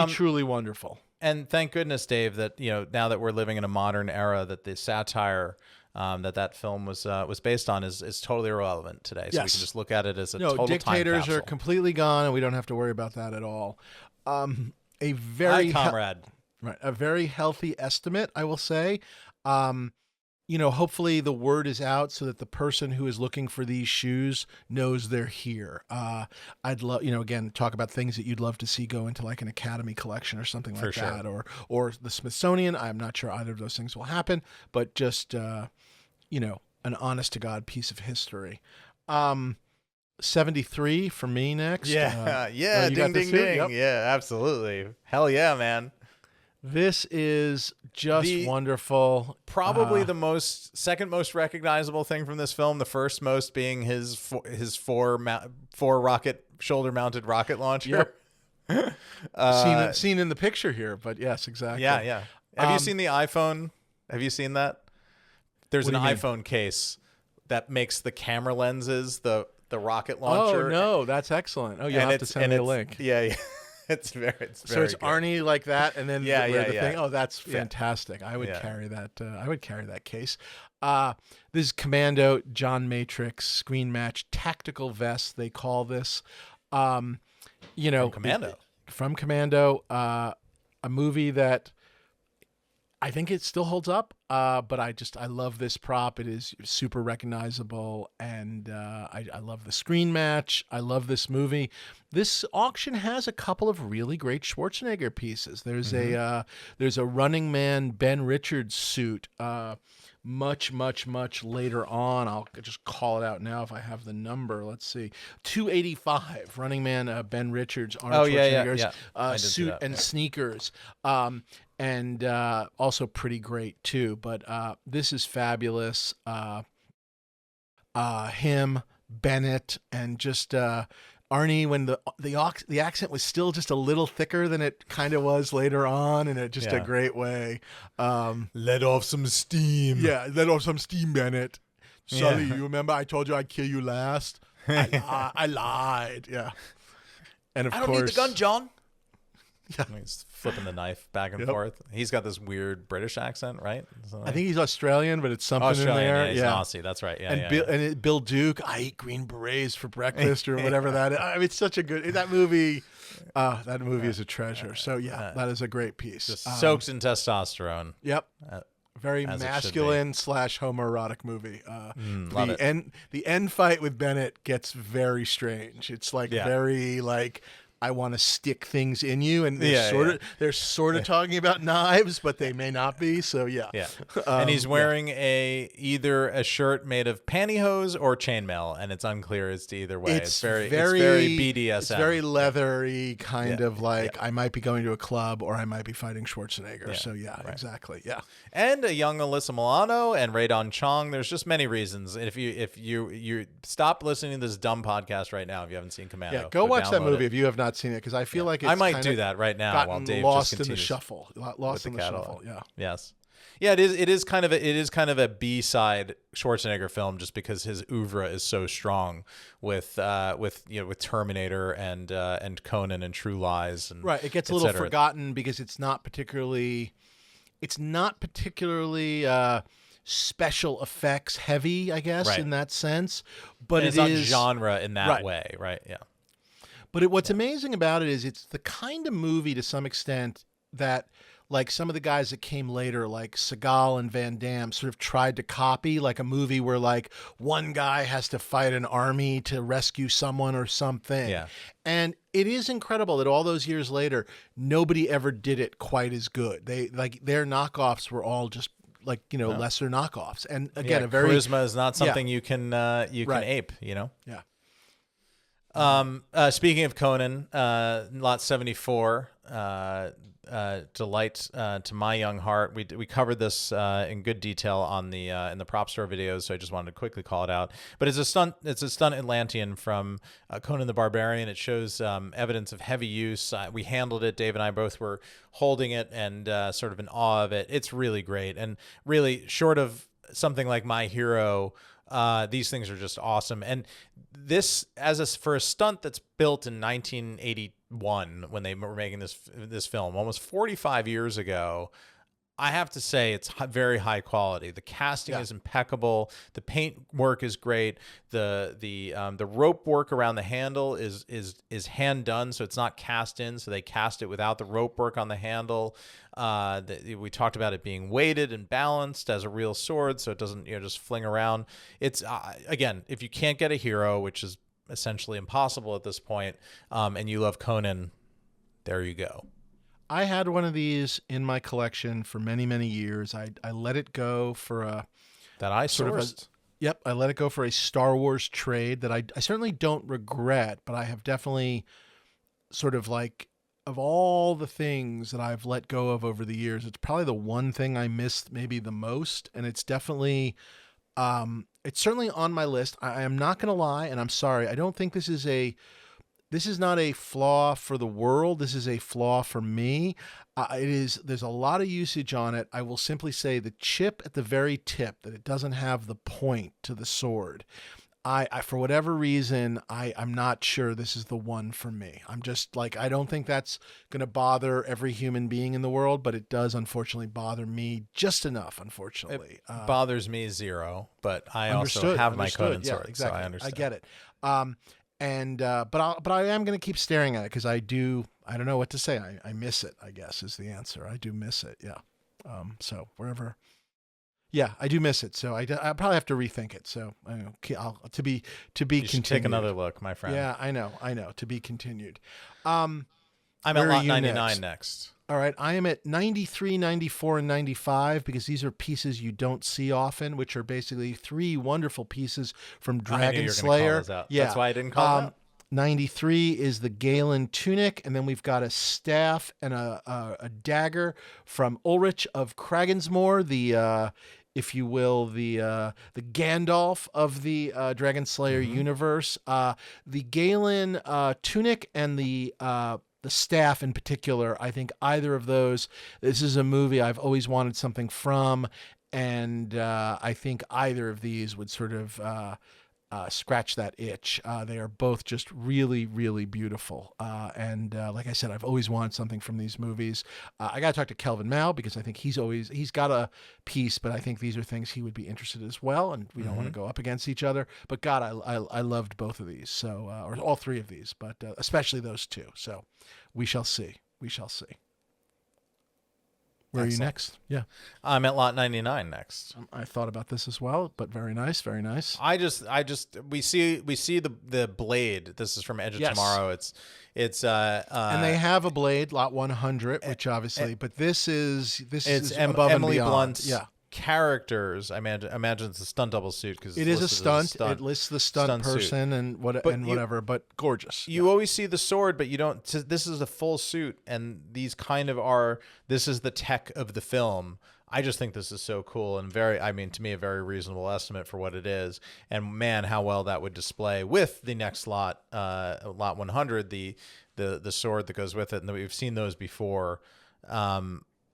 [SPEAKER 2] Truly wonderful.
[SPEAKER 1] And thank goodness, Dave, that now that we're living in a modern era, that the satire that film was based on is totally irrelevant today. So we can just look at it as a total
[SPEAKER 2] dictators
[SPEAKER 1] time capsule.
[SPEAKER 2] are completely gone, and we don't have to worry about that at all. A very
[SPEAKER 1] comrade.
[SPEAKER 2] Right, a very healthy estimate, I will say. Hopefully the word is out so that the person who is looking for these shoes knows they're here. I'd love, again, talk about things that you'd love to see go into like an Academy collection or something like that, or the Smithsonian. I'm not sure either of those things will happen, but just, an honest to God piece of history. 73 for me next.
[SPEAKER 1] Yeah. Ding, ding, ding.
[SPEAKER 2] Yep.
[SPEAKER 1] Yeah, absolutely. Hell yeah, man.
[SPEAKER 2] This is just wonderful.
[SPEAKER 1] Probably the second most recognizable thing from this film. The first most being his four rocket shoulder mounted rocket launcher.
[SPEAKER 2] Yep. Seen in the picture here, but yes, exactly.
[SPEAKER 1] Yeah. Have you seen the iPhone? Have you seen that? There's an iPhone case that makes the camera lenses the rocket launcher.
[SPEAKER 2] Oh no, that's excellent. Oh, you'll have to send me a link.
[SPEAKER 1] Yeah. It's very
[SPEAKER 2] so it's
[SPEAKER 1] good.
[SPEAKER 2] Arnie like that, and then the thing. Oh, that's fantastic.
[SPEAKER 1] Yeah.
[SPEAKER 2] I would carry that. I would carry that case. This is Commando John Matrix screen match tactical vest. They call this.
[SPEAKER 1] From Commando.
[SPEAKER 2] From Commando, a movie that I think it still holds up. But I love this prop. It is super recognizable, and I love the screen match. I love this movie. This auction has a couple of really great Schwarzenegger pieces. There's a Running Man Ben Richards suit. Much later on. I'll just call it out now if I have the number. Let's see. 285 Running Man Ben Richards Arnold Schwarzenegger's suit and sneakers. And also pretty great too. But this is fabulous. Him, Bennett, and just Arnie when the accent was still just a little thicker than it kind of was later on, in a great way.
[SPEAKER 1] Let off some steam.
[SPEAKER 2] Yeah, let off some steam, Bennett. Sully, you remember I told you I'd kill you last? I lied. Yeah. And of course,
[SPEAKER 1] I don't need the gun, John. Yeah. He's flipping the knife back and forth. He's got this weird British accent, right?
[SPEAKER 2] I think he's Australian, but it's something
[SPEAKER 1] Australian,
[SPEAKER 2] in there.
[SPEAKER 1] Yeah, he's an Aussie. That's right. Yeah,
[SPEAKER 2] and Bill Duke, I eat green berets for breakfast or whatever that is. I mean, it's such a good that movie. That movie is a treasure. So that is a great piece.
[SPEAKER 1] Just soaks in testosterone.
[SPEAKER 2] Yep. Very masculine / homoerotic movie. The end fight with Bennett gets very strange. It's like very like, I want to stick things in you, and they're sort of talking about knives, but they may not be. So
[SPEAKER 1] and he's wearing either a shirt made of pantyhose or chainmail, and it's unclear as to either way. It's very BDSM. It's
[SPEAKER 2] very leathery, kind of like I might be going to a club or I might be fighting Schwarzenegger.
[SPEAKER 1] Yeah.
[SPEAKER 2] So exactly, yeah.
[SPEAKER 1] And a young Alyssa Milano and Raydon Chong. There's just many reasons. And if you stop listening to this dumb podcast right now if you haven't seen Commando,
[SPEAKER 2] go watch that movie if you have not seen it, because I feel like it's
[SPEAKER 1] I might do that right now while Dave
[SPEAKER 2] lost
[SPEAKER 1] just continues
[SPEAKER 2] in the shuffle. Lost in the shuffle. Yeah.
[SPEAKER 1] Yes. Yeah, it is kind of a B-side Schwarzenegger film, just because his oeuvre is so strong with Terminator and Conan and True Lies, and
[SPEAKER 2] right. It gets a little forgotten because it's not particularly special effects heavy, I guess, in that sense. But
[SPEAKER 1] it's not genre in that way, right? Yeah.
[SPEAKER 2] But what's amazing about it is it's the kind of movie, to some extent, that like some of the guys that came later, like Seagal and Van Damme, sort of tried to copy, like a movie where like one guy has to fight an army to rescue someone or something.
[SPEAKER 1] Yeah.
[SPEAKER 2] And it is incredible that all those years later, nobody ever did it quite as good. Their knockoffs were all just like, lesser knockoffs. And again, a very
[SPEAKER 1] charisma is not something you can ape,
[SPEAKER 2] Yeah.
[SPEAKER 1] Speaking of Conan, Lot 74, delight to my young heart. We covered this in good detail on the in the Propstore videos, so I just wanted to quickly call it out. But it's a stunt Atlantean from Conan the Barbarian. It shows evidence of heavy use. We handled it. Dave and I both were holding it and sort of in awe of it. It's really great, and really, short of something like My Hero, these things are just awesome. And this, for a stunt that's built in 1981, when they were making this film, almost 45 years ago, I have to say it's very high quality. The casting is impeccable. The paint work is great. The rope work around the handle is hand done, so it's not cast in. So they cast it without the rope work on the handle. We talked about it being weighted and balanced as a real sword, so it doesn't just fling around. It's again, if you can't get a hero, which is essentially impossible at this point, and you love Conan, there you go.
[SPEAKER 2] I had one of these in my collection for many, many years. I let it go for a...
[SPEAKER 1] That I sourced?
[SPEAKER 2] Yep, I let it go for a Star Wars trade that I certainly don't regret, but I have definitely sort of like, of all the things that I've let go of over the years, it's probably the one thing I missed maybe the most, and it's definitely... it's certainly on my list. I am not going to lie, and I'm sorry, I don't think this is not a flaw for the world. This is a flaw for me. There's a lot of usage on it. I will simply say the chip at the very tip, that it doesn't have the point to the sword. I for whatever reason, I'm not sure this is the one for me. I'm just like, I don't think that's going to bother every human being in the world, but it does unfortunately bother me just enough, unfortunately.
[SPEAKER 1] It bothers me zero, but I also have my Conan sword,
[SPEAKER 2] exactly.
[SPEAKER 1] So I understand.
[SPEAKER 2] I get it. But I am going to keep staring at it because I don't know what to say. I miss it, I guess, is the answer. I do miss it. Yeah. So wherever. Yeah, I do miss it. So I probably have to rethink it. So to be
[SPEAKER 1] you
[SPEAKER 2] continued.
[SPEAKER 1] Should take another look, my friend.
[SPEAKER 2] Yeah, I know. To be continued.
[SPEAKER 1] I'm at lot 99 next.
[SPEAKER 2] All right, I am at 93, 94, and 95 because these are pieces you don't see often, which are basically three wonderful pieces from Dragon Slayer.
[SPEAKER 1] Yeah, that's why I didn't call it out.
[SPEAKER 2] 93 is the Galen tunic, and then we've got a staff and a dagger from Ulrich of Kragensmoor, the if you will, the Gandalf of the Dragon Slayer universe. The Galen tunic and the staff in particular, I think either of those, this is a movie I've always wanted something from, and I think either of these would sort of scratch that itch. They are both just really, really beautiful. And like I said, I've always wanted something from these movies. I got to talk to Kelvin Mao because I think he's got a piece, but I think these are things he would be interested in as well. And we don't want to go up against each other. But God, I loved both of these, so or all three of these, but especially those two. So we shall see. We shall see. Where are you next? Yeah.
[SPEAKER 1] I'm at lot 99 next.
[SPEAKER 2] I thought about this as well, but very nice, very nice.
[SPEAKER 1] We see the blade. This is from Edge of Tomorrow. It's
[SPEAKER 2] and they have a blade, lot 100, which obviously, but this is above
[SPEAKER 1] Emily
[SPEAKER 2] and beyond.
[SPEAKER 1] Blunt's characters. I imagine it's a stunt double suit because
[SPEAKER 2] it is a stunt. It lists the stunt person suit. and whatever, but gorgeous.
[SPEAKER 1] You always see the sword, but you don't. This is a full suit, and these kind of are. This is the tech of the film. I just think this is so cool and to me, a very reasonable estimate for what it is. And man, how well that would display with the next lot, lot 100, the sword that goes with it, and we've seen those before.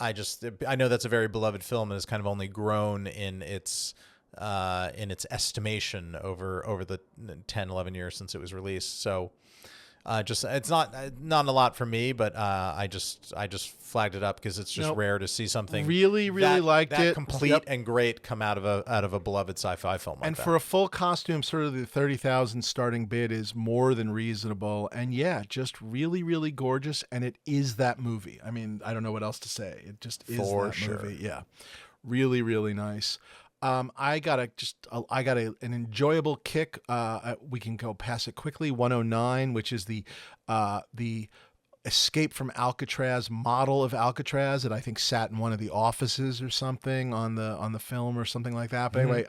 [SPEAKER 1] I know that's a very beloved film and has kind of only grown in its estimation over the 10, 11 years since it was released. So it's not a lot for me, but I just flagged it up because it's just rare to see something
[SPEAKER 2] really liked it,
[SPEAKER 1] complete and great come out of a beloved sci-fi film.
[SPEAKER 2] And for a full costume, sort of the 30,000 starting bid is more than reasonable. And yeah, just really, really gorgeous. And it is that movie. I mean, I don't know what else to say. It just is movie. Yeah, really, really nice. I got an enjoyable kick. We can go past it quickly. 109, which is the Escape from Alcatraz model of Alcatraz that I think sat in one of the offices or something on the film or something like that. But anyway,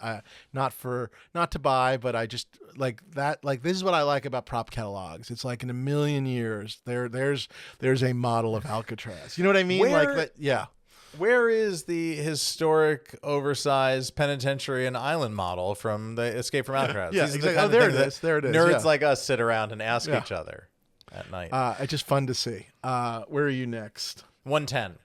[SPEAKER 2] not to buy, but I just like that. Like, this is what I like about prop catalogs. It's like in a million years there's a model of Alcatraz. You know what I mean? Yeah.
[SPEAKER 1] Where is the historic, oversized penitentiary and island model from the Escape from Alcatraz?
[SPEAKER 2] Yeah, exactly. There it is.
[SPEAKER 1] Nerds like us sit around and ask each other at night.
[SPEAKER 2] It's just fun to see. Where are you next?
[SPEAKER 1] 110.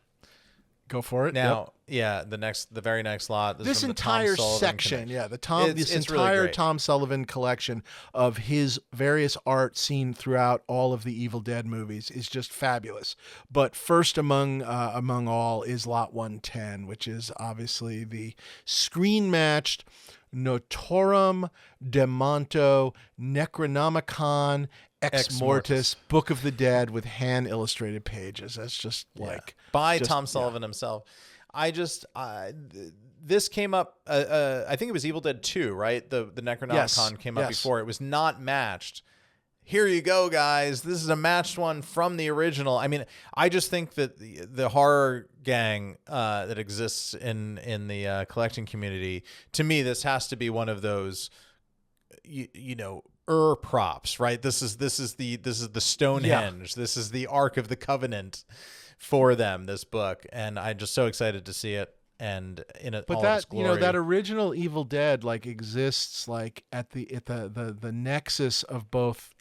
[SPEAKER 2] Go for it.
[SPEAKER 1] Now, the very next lot.
[SPEAKER 2] This entire section, this entire
[SPEAKER 1] really
[SPEAKER 2] Tom Sullivan collection of his various art seen throughout all of the Evil Dead movies is just fabulous. But first among all is lot 110, which is obviously the screen matched Notorum Demonto Necronomicon Ex Mortis Book of the Dead with hand illustrated pages. That's just
[SPEAKER 1] by Tom Sullivan himself. This came up. I think it was Evil Dead 2, right? The Necronomicon came up before. It was not matched. Here you go, guys. This is a matched one from the original. I mean, I just think that the horror gang that exists in the collecting community, to me, this has to be one of those, props, right? This is the Stonehenge. This is the Ark of the Covenant for them, this book, and I'm just so excited to see it. And all its glory.
[SPEAKER 2] That original Evil Dead exists at the nexus of both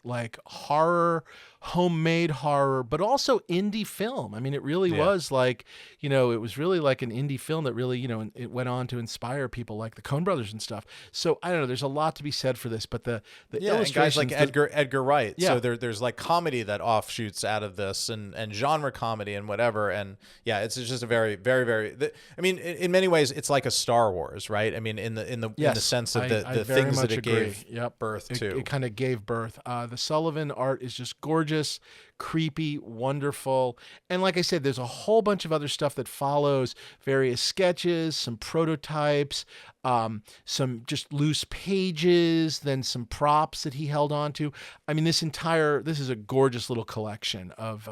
[SPEAKER 2] horror, homemade horror, but also indie film. I mean, it really was it was really like an indie film that really, it went on to inspire people like the Coen Brothers and stuff. So I don't know, there's a lot to be said for this, but the illustrations,
[SPEAKER 1] and guys like Edgar Wright. Yeah. So there's comedy that offshoots out of this and genre comedy and whatever. And it's just a very, very, very, I mean, in many ways, it's like a Star Wars, right? I mean, in the sense of the things that it gave birth to.
[SPEAKER 2] It kind of gave birth. The Sullivan art is just gorgeous, creepy, wonderful. And like I said, there's a whole bunch of other stuff that follows, various sketches, some prototypes, some just loose pages, then some props that he held on to. I mean, this is a gorgeous little collection of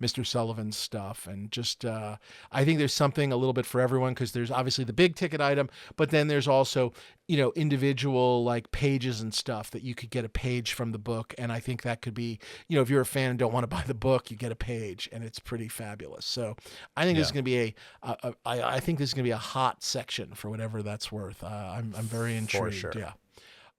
[SPEAKER 2] Mr. Sullivan's stuff. And just, I think there's something a little bit for everyone, because there's obviously the big ticket item, but then there's also individual like pages and stuff that you could get a page from the book. And I think that could be, if you're a fan and don't want to buy the book, you get a page, and it's pretty fabulous. So I think this is going to be I think this is going to be a hot section for whatever that's worth. I'm very intrigued.
[SPEAKER 1] For sure.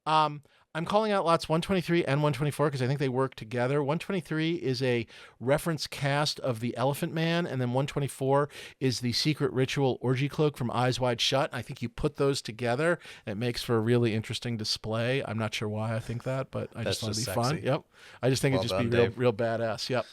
[SPEAKER 2] Yeah. I'm calling out lots 123 and 124 because I think they work together. 123 is a reference cast of The Elephant Man, and then 124 is the secret ritual orgy cloak from Eyes Wide Shut. I think you put those together, it makes for a really interesting display. I'm not sure why I think that, but I just thought it'd be fun. Yep. I just think it'd just be real badass. Yep.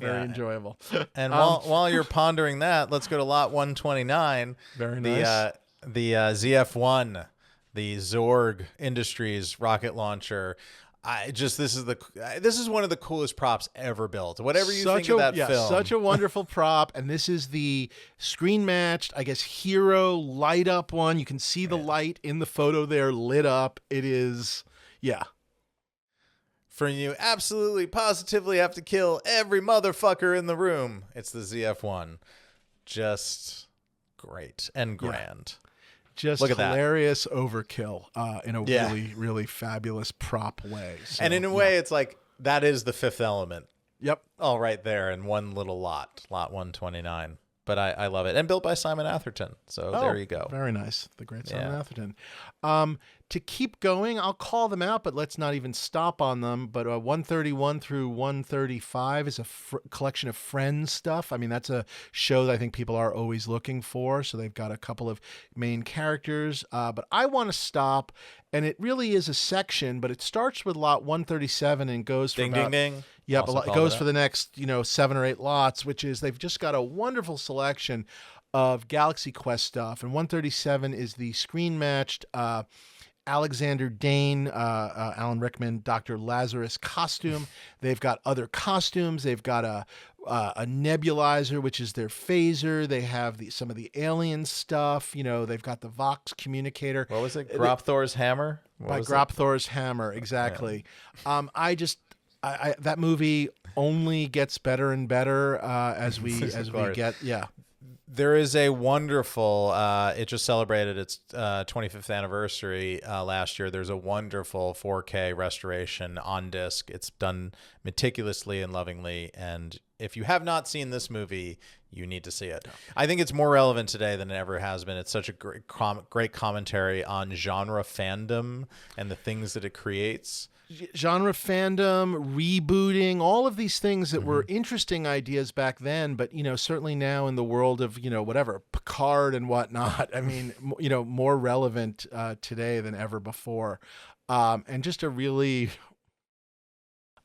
[SPEAKER 2] Very enjoyable.
[SPEAKER 1] And while you're pondering that, let's go to lot 129.
[SPEAKER 2] Very nice.
[SPEAKER 1] The ZF-1. The Zorg Industries rocket launcher. This is one of the coolest props ever built. Whatever you think of that film.
[SPEAKER 2] Such a wonderful prop. And this is the screen matched, I guess, hero light up one. You can see the light in the photo there lit up. It is,
[SPEAKER 1] For you absolutely positively have to kill every motherfucker in the room. It's the ZF-1. Just great and grand.
[SPEAKER 2] Just
[SPEAKER 1] look at
[SPEAKER 2] hilarious overkill in a really, really fabulous prop way. So,
[SPEAKER 1] and in a way, it's like that is the Fifth Element.
[SPEAKER 2] Yep.
[SPEAKER 1] All right there in one little lot 129. But I love it. And built by Simon Atherton. So there you go.
[SPEAKER 2] Very nice. The great Simon Atherton. To keep going, I'll call them out, but let's not even stop on them. But 131 through 135 is a collection of Friends stuff. I mean, that's a show that I think people are always looking for. So they've got a couple of main characters. But I want to stop, and it really is a section, but it starts with lot 137 and goes for
[SPEAKER 1] ding, ding.
[SPEAKER 2] Yeah, but it goes for the next, 7 or 8 lots, which is they've just got a wonderful selection of Galaxy Quest stuff. And 137 is the screen-matched Alexander Dane, Alan Rickman, Dr. Lazarus costume. They've got other costumes. They've got a nebulizer, which is their phaser. They have some of the alien stuff. They've got the Vox communicator.
[SPEAKER 1] What was it? Gropthor's hammer?
[SPEAKER 2] By Gropthor's hammer, exactly. Yeah. That movie only gets better and better as we get. Yeah.
[SPEAKER 1] There is a wonderful, it just celebrated its 25th anniversary last year. There's a wonderful 4K restoration on disc. It's done meticulously and lovingly. And if you have not seen this movie, you need to see it. I think it's more relevant today than it ever has been. It's such a great commentary on genre fandom and the things that it creates.
[SPEAKER 2] Genre fandom, rebooting, all of these things that were interesting ideas back then, but certainly now in the world of whatever Picard and whatnot, I mean, more relevant today than ever before, and just a really,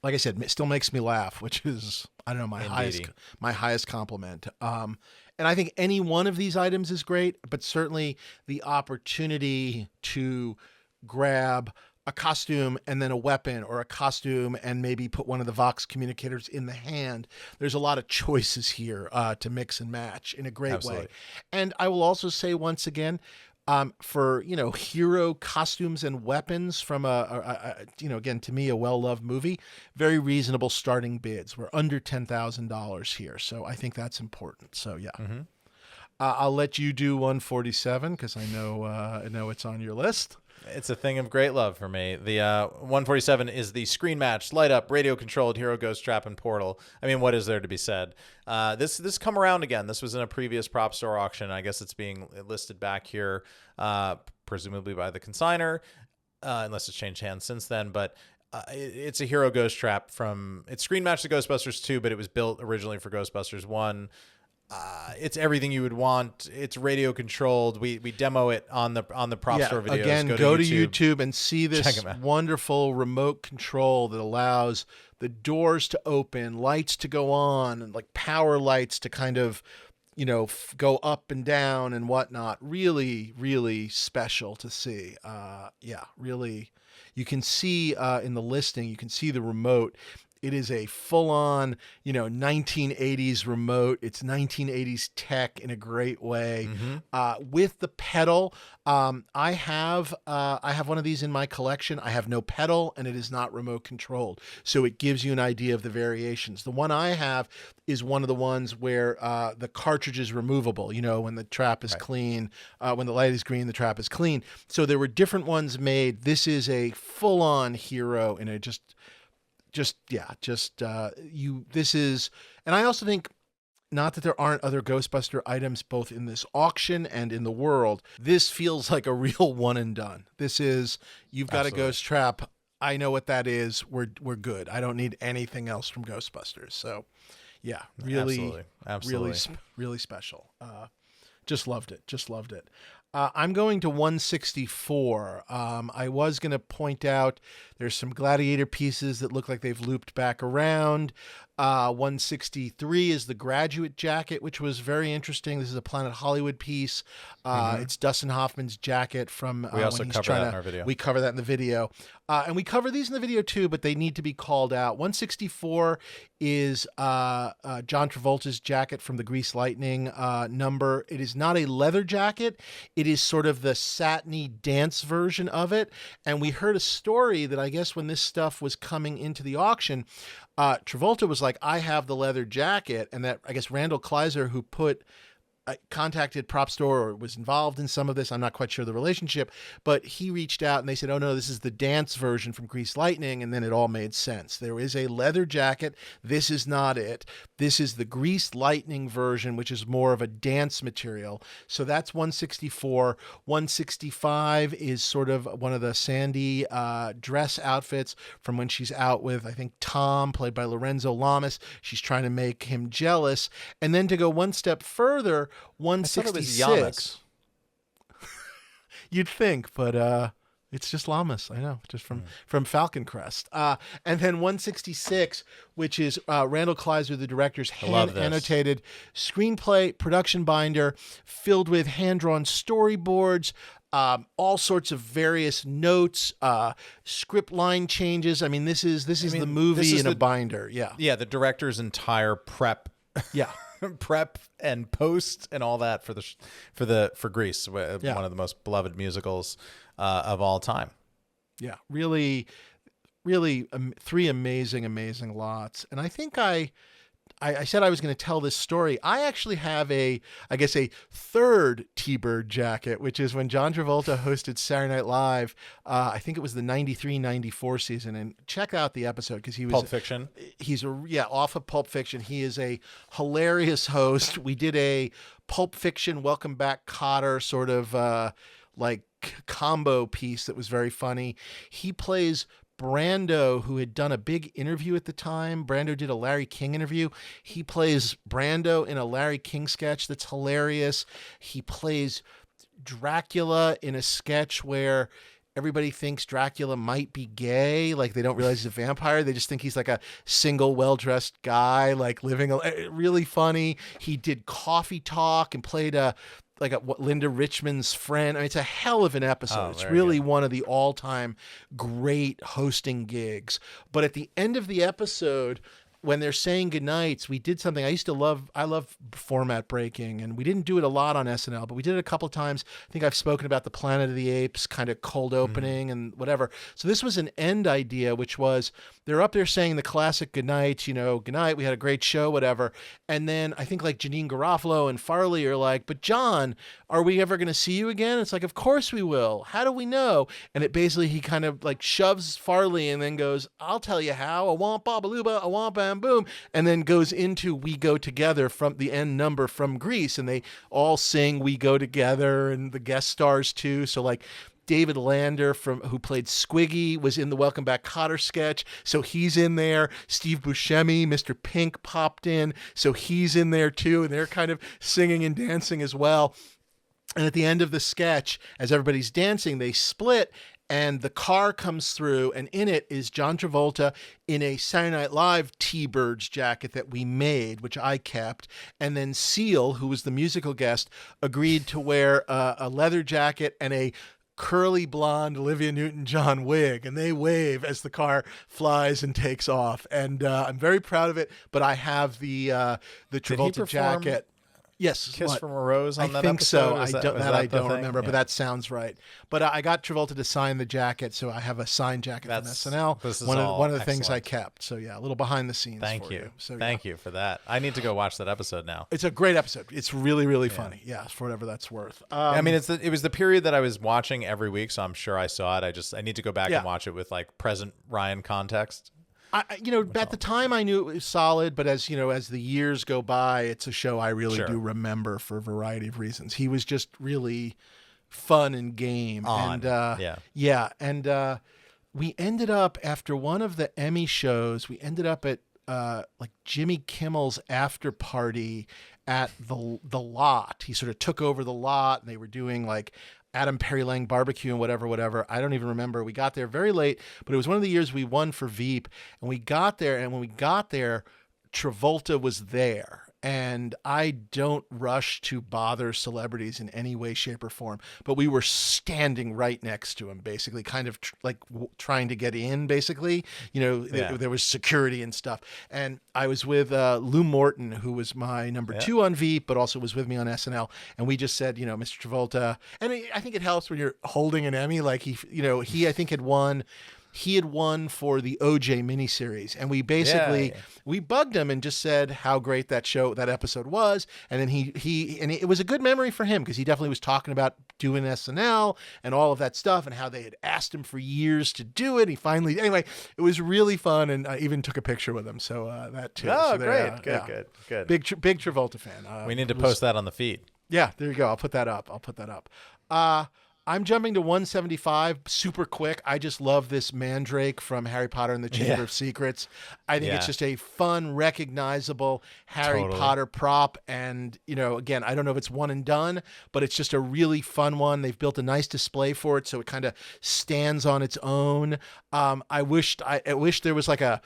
[SPEAKER 2] like I said, it still makes me laugh, which is my highest compliment. And I think any one of these items is great, but certainly the opportunity to grab a costume and then a weapon, or a costume and maybe put one of the Vox communicators in the hand. There's a lot of choices here to mix and match in a great way. And I will also say once again, for, hero costumes and weapons from again, to me, a well-loved movie, very reasonable starting bids. We're under $10,000 here. So I think that's important. So yeah. I'll let you do 147 because I know it's on your list.
[SPEAKER 1] It's a thing of great love for me. The 147 is the screen matched, light up, radio controlled Hero Ghost Trap and Portal. I mean, what is there to be said? This come around again. This was in a previous Propstore auction. I guess it's being listed back here, presumably by the consigner, unless it's changed hands since then. But it's a Hero Ghost Trap it's screen matched to Ghostbusters 2, but it was built originally for Ghostbusters 1. It's everything you would want. It's radio controlled. We demo it on the Propstore videos.
[SPEAKER 2] Again, go to YouTube and see this wonderful remote control that allows the doors to open, lights to go on, and like power lights to kind of, go up and down and whatnot. Really, really special to see. Really. You can see in the listing, you can see the remote It is a full-on, 1980s remote. It's 1980s tech in a great way. With the pedal, I have one of these in my collection. I have no pedal, and it is not remote controlled, so it gives you an idea of the variations. The one I have is one of the ones where the cartridge is removable. When the trap is clean, when the light is green, the trap is clean. So there were different ones made. This is a full-on hero, and it this is, and I also think, not that there aren't other Ghostbuster items both in this auction and in the world, this feels like a real one and done. This is, you've got Absolutely. A ghost trap. I know what that is. We're good. I don't need anything else from Ghostbusters. So yeah, really, Absolutely. Really special. Just loved it. I'm going to 164. I was going to point out there's some Gladiator pieces that look like they've looped back around. 163 is the Graduate jacket, which was very interesting. This is a Planet Hollywood piece. It's Dustin Hoffman's jacket from
[SPEAKER 1] we also cover that in our video.
[SPEAKER 2] We cover that in the video. And we cover these in the video too, but they need to be called out. 164 is John Travolta's jacket from the Grease Lightning number. It is not a leather jacket. It is sort of the satiny dance version of it. And we heard a story that I guess when this stuff was coming into the auction, Travolta was like, I have the leather jacket. And that, I guess, Randall Kleiser, who contacted Propstore or was involved in some of this. I'm not quite sure the relationship, but he reached out and they said, oh no, this is the dance version from Grease Lightning. And then it all made sense. There is a leather jacket. This is not it. This is the Grease Lightning version, which is more of a dance material. So that's 164. 165 is sort of one of the Sandy dress outfits from when she's out with, I think, Tom, played by Lorenzo Lamas. She's trying to make him jealous. And then to go one step further, 166. You'd think, but it's just Lamas. I know, just from Falcon Crest. And then 166, which is Randall Kleiser, the director's hand-annotated screenplay production binder filled with hand-drawn storyboards, all sorts of various notes, script line changes. I mean, this is the movie in a binder. Yeah,
[SPEAKER 1] the director's entire prep.
[SPEAKER 2] Yeah.
[SPEAKER 1] Prep and post and all that for Grease, one of the most beloved musicals of all time.
[SPEAKER 2] Yeah, really, three amazing lots. And I think I said I was going to tell this story. I actually have a third T-Bird jacket, which is when John Travolta hosted Saturday Night Live. I think it was the 93-94 season. And check out the episode because he was
[SPEAKER 1] Pulp Fiction.
[SPEAKER 2] He's off of Pulp Fiction. He is a hilarious host. We did a Pulp Fiction Welcome Back Kotter sort of combo piece that was very funny. He plays Brando, who had done a big interview at the time. Brando did a Larry King interview. He plays Brando in a Larry King sketch that's hilarious. He plays Dracula in a sketch where everybody thinks Dracula might be gay. Like, they don't realize he's a vampire. They just think he's like a single, well-dressed guy, like living really funny. He did Coffee Talk and played Linda Richman's friend. I mean, it's a hell of an episode. It's really one of the all-time great hosting gigs. But at the end of the episode, when they're saying goodnights, we did something I love format breaking, and we didn't do it a lot on SNL, but we did it a couple of times. I think I've spoken about the Planet of the Apes kind of cold opening and whatever. So this was an end idea, which was they're up there saying the classic goodnights, good night, we had a great show, whatever. And then I think like Janine Garofalo and Farley are like, but John, are we ever going to see you again? It's like, of course we will. How do we know? And it basically, he kind of like shoves Farley and then goes, I'll tell you how. I want Babaluba, I want Bam Boom, and then goes into We Go Together from the end number from Grease, and they all sing We Go Together, and the guest stars too. So like David Lander, who played Squiggy, was in the Welcome Back Kotter sketch, so he's in there. Steve Buscemi, Mr. Pink, popped in, so he's in there too, and they're kind of singing and dancing as well. And at the end of the sketch, as everybody's dancing, they split, and the car comes through, and in it is John Travolta in a Saturday Night Live T-Birds jacket that we made, which I kept. And then Seal, who was the musical guest, agreed to wear a leather jacket and a curly blonde Olivia Newton-John wig, and they wave as the car flies and takes off. And I'm very proud of it. But I have the Travolta jacket. Yes,
[SPEAKER 1] Kiss from a Rose on
[SPEAKER 2] I
[SPEAKER 1] that
[SPEAKER 2] think
[SPEAKER 1] episode?
[SPEAKER 2] so. I don't remember,
[SPEAKER 1] Yeah.
[SPEAKER 2] but that sounds right. But I got Travolta to sign the jacket, so I have a signed jacket from SNL.
[SPEAKER 1] This is
[SPEAKER 2] one
[SPEAKER 1] all
[SPEAKER 2] of the things I
[SPEAKER 1] excellent.
[SPEAKER 2] kept. So yeah, a little behind the scenes.
[SPEAKER 1] Thank
[SPEAKER 2] for
[SPEAKER 1] you.
[SPEAKER 2] So
[SPEAKER 1] Thank you for that. I need to go watch that episode now.
[SPEAKER 2] It's a great episode. It's really, really funny. Yeah, for whatever that's worth.
[SPEAKER 1] I mean, it was the period that I was watching every week, so I'm sure I saw it. I need to go back and watch it with like present Ryan context.
[SPEAKER 2] At the time I knew it was solid, but as the years go by, it's a show I really do remember for a variety of reasons. He was just really fun and game. And we ended up after one of the Emmy shows, we ended up at like Jimmy Kimmel's after party at the Lot. He sort of took over the Lot, and they were doing like Adam Perry Lang barbecue and whatever. I don't even remember. We got there very late, but it was one of the years we won for Veep, and we got there, and when we got there, Travolta was there. And I don't rush to bother celebrities in any way, shape, or form, but we were standing right next to him, basically, kind of trying to get in, basically. There was security and stuff. And I was with Lou Morton, who was my number 2 on Veep, but also was with me on SNL. And we just said, Mr. Travolta. And I think it helps when you're holding an Emmy. Like he I think had won. He had won for the OJ miniseries, and we basically we bugged him and just said how great that episode was, and then it was a good memory for him because he definitely was talking about doing SNL and all of that stuff and how they had asked him for years to do it. Anyway, it was really fun, and I even took a picture with him, so that too.
[SPEAKER 1] Oh,
[SPEAKER 2] so
[SPEAKER 1] great, good.
[SPEAKER 2] Big Travolta fan.
[SPEAKER 1] We need to post that on the feed.
[SPEAKER 2] Yeah, there you go. I'll put that up. I'm jumping to 175 super quick. I just love this Mandrake from Harry Potter and the Chamber of Secrets. I think it's just a fun, recognizable Harry Potter prop. And, again, I don't know if it's one and done, but it's just a really fun one. They've built a nice display for it, so it kind of stands on its own. I wish there was like a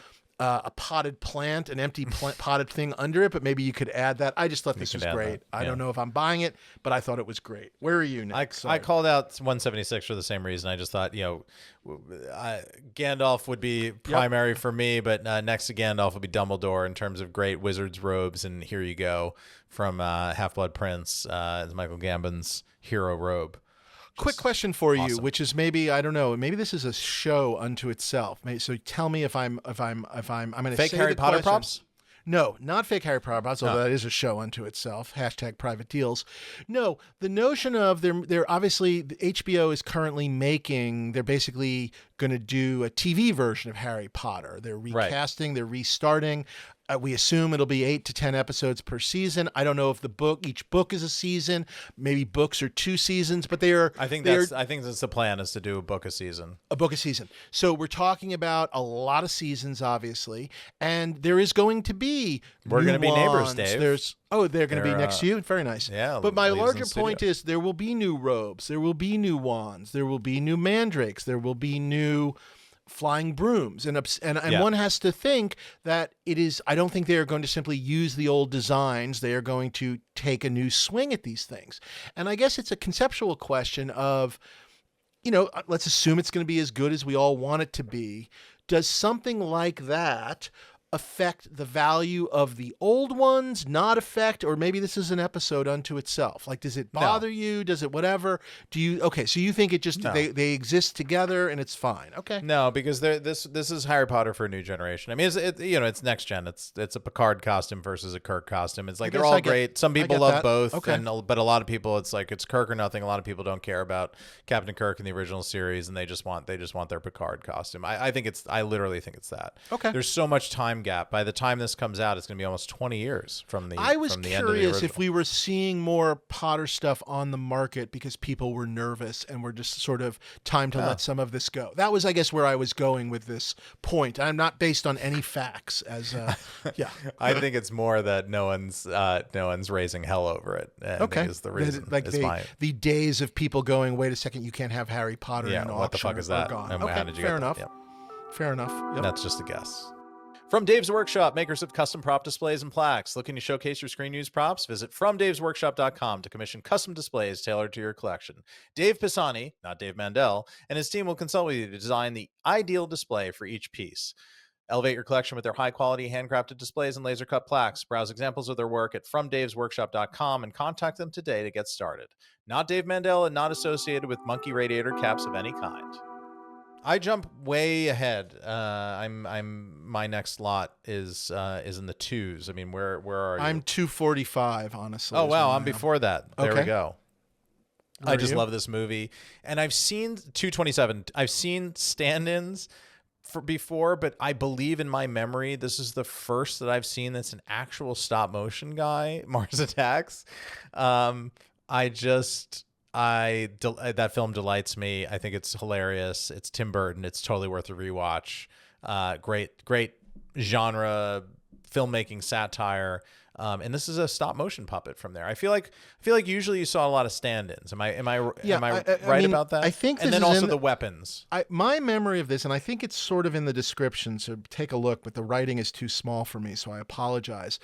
[SPEAKER 2] potted plant, an empty potted thing under it, but maybe you could add that. I just thought this was great. I don't know if I'm buying it, but I thought it was great. Where are you next?
[SPEAKER 1] I called out 176 for the same reason. I just thought, Gandalf would be primary for me, but next to Gandalf would be Dumbledore in terms of great wizard's robes. And here you go from Half-Blood Prince, as Michael Gambon's hero robe.
[SPEAKER 2] Quick question for you, which is maybe, I don't know, maybe this is a show unto itself. So tell me if I'm going to
[SPEAKER 1] fake
[SPEAKER 2] say
[SPEAKER 1] Harry
[SPEAKER 2] the
[SPEAKER 1] Potter
[SPEAKER 2] question.
[SPEAKER 1] props?
[SPEAKER 2] No, not fake Harry Potter props, although that is a show unto itself. # private deals. No, the notion of they're obviously HBO is currently making. They're basically going to do a TV version of Harry Potter. They're recasting. They're restarting. We assume it'll be 8 to 10 episodes per season. I don't know if each book is a season. Maybe books are 2 seasons, but
[SPEAKER 1] I think that's the plan, is to do a book a season.
[SPEAKER 2] A book a season. So we're talking about a lot of seasons, obviously, and there is going to be.
[SPEAKER 1] We're going to be neighbors, Dave.
[SPEAKER 2] They're going to be next to you. Very nice.
[SPEAKER 1] Yeah.
[SPEAKER 2] But my larger point is there will be new robes. There will be new wands. There will be new mandrakes. There will be new flying brooms, and one has to think that it is. I don't think they are going to simply use the old designs. They are going to take a new swing at these things, and I guess it's a conceptual question of, let's assume it's going to be as good as we all want it to be. Does something like that affect the value of the old ones, not affect, or maybe this is an episode unto itself? Like, does it bother you? Does it whatever? So you think it just, they exist together and it's fine. Okay.
[SPEAKER 1] No, because this is Harry Potter for a new generation. I mean, it's next gen. It's a Picard costume versus a Kirk costume. It's like they're all great. Some people love both, but a lot of people, it's like it's Kirk or nothing. A lot of people don't care about Captain Kirk in the original series, and they just want their Picard costume. I literally think it's that.
[SPEAKER 2] Okay.
[SPEAKER 1] There's so much time gap. By the time this comes out, it's going to be almost 20 years from the end of the original. I was curious
[SPEAKER 2] if we were seeing more Potter stuff on the market because people were nervous and were just sort of time to let some of this go. That was, I guess, where I was going with this point. I'm not based on any facts.
[SPEAKER 1] I think it's more that no one's raising hell over it.
[SPEAKER 2] Okay,
[SPEAKER 1] is the reason.
[SPEAKER 2] The days of people going, wait a second, you can't have Harry Potter in an auction.
[SPEAKER 1] What the fuck is that?
[SPEAKER 2] Gone.
[SPEAKER 1] And how did you get
[SPEAKER 2] enough.
[SPEAKER 1] that?
[SPEAKER 2] Fair enough. Yep.
[SPEAKER 1] That's just a guess. From Dave's Workshop, makers of custom prop displays and plaques. Looking to showcase your screen use props? Visit FromDavesWorkshop.com to commission custom displays tailored to your collection. Dave Pisani, not Dave Mandel, and his team will consult with you to design the ideal display for each piece. Elevate your collection with their high-quality handcrafted displays and laser-cut plaques. Browse examples of their work at FromDavesWorkshop.com and contact them today to get started. Not Dave Mandel and not associated with monkey radiator caps of any kind. I jump way ahead. My next lot is in the twos. I mean, where are you?
[SPEAKER 2] I'm 245, honestly.
[SPEAKER 1] Oh wow, I'm before that. There we go.
[SPEAKER 2] Where
[SPEAKER 1] I just
[SPEAKER 2] are you?
[SPEAKER 1] love this movie, and I've seen 227. I've seen stand-ins before, but I believe in my memory this is the first that I've seen that's an actual stop motion guy. Mars Attacks. That film delights me. I think it's hilarious. It's Tim Burton. It's totally worth a rewatch. Great genre filmmaking satire. And this is a stop motion puppet from there. I feel like usually you saw a lot of stand-ins. Am I right about that?
[SPEAKER 2] I think,
[SPEAKER 1] and then also the weapons.
[SPEAKER 2] My memory of this, and I think it's sort of in the description, so take a look, but the writing is too small for me, so I apologize,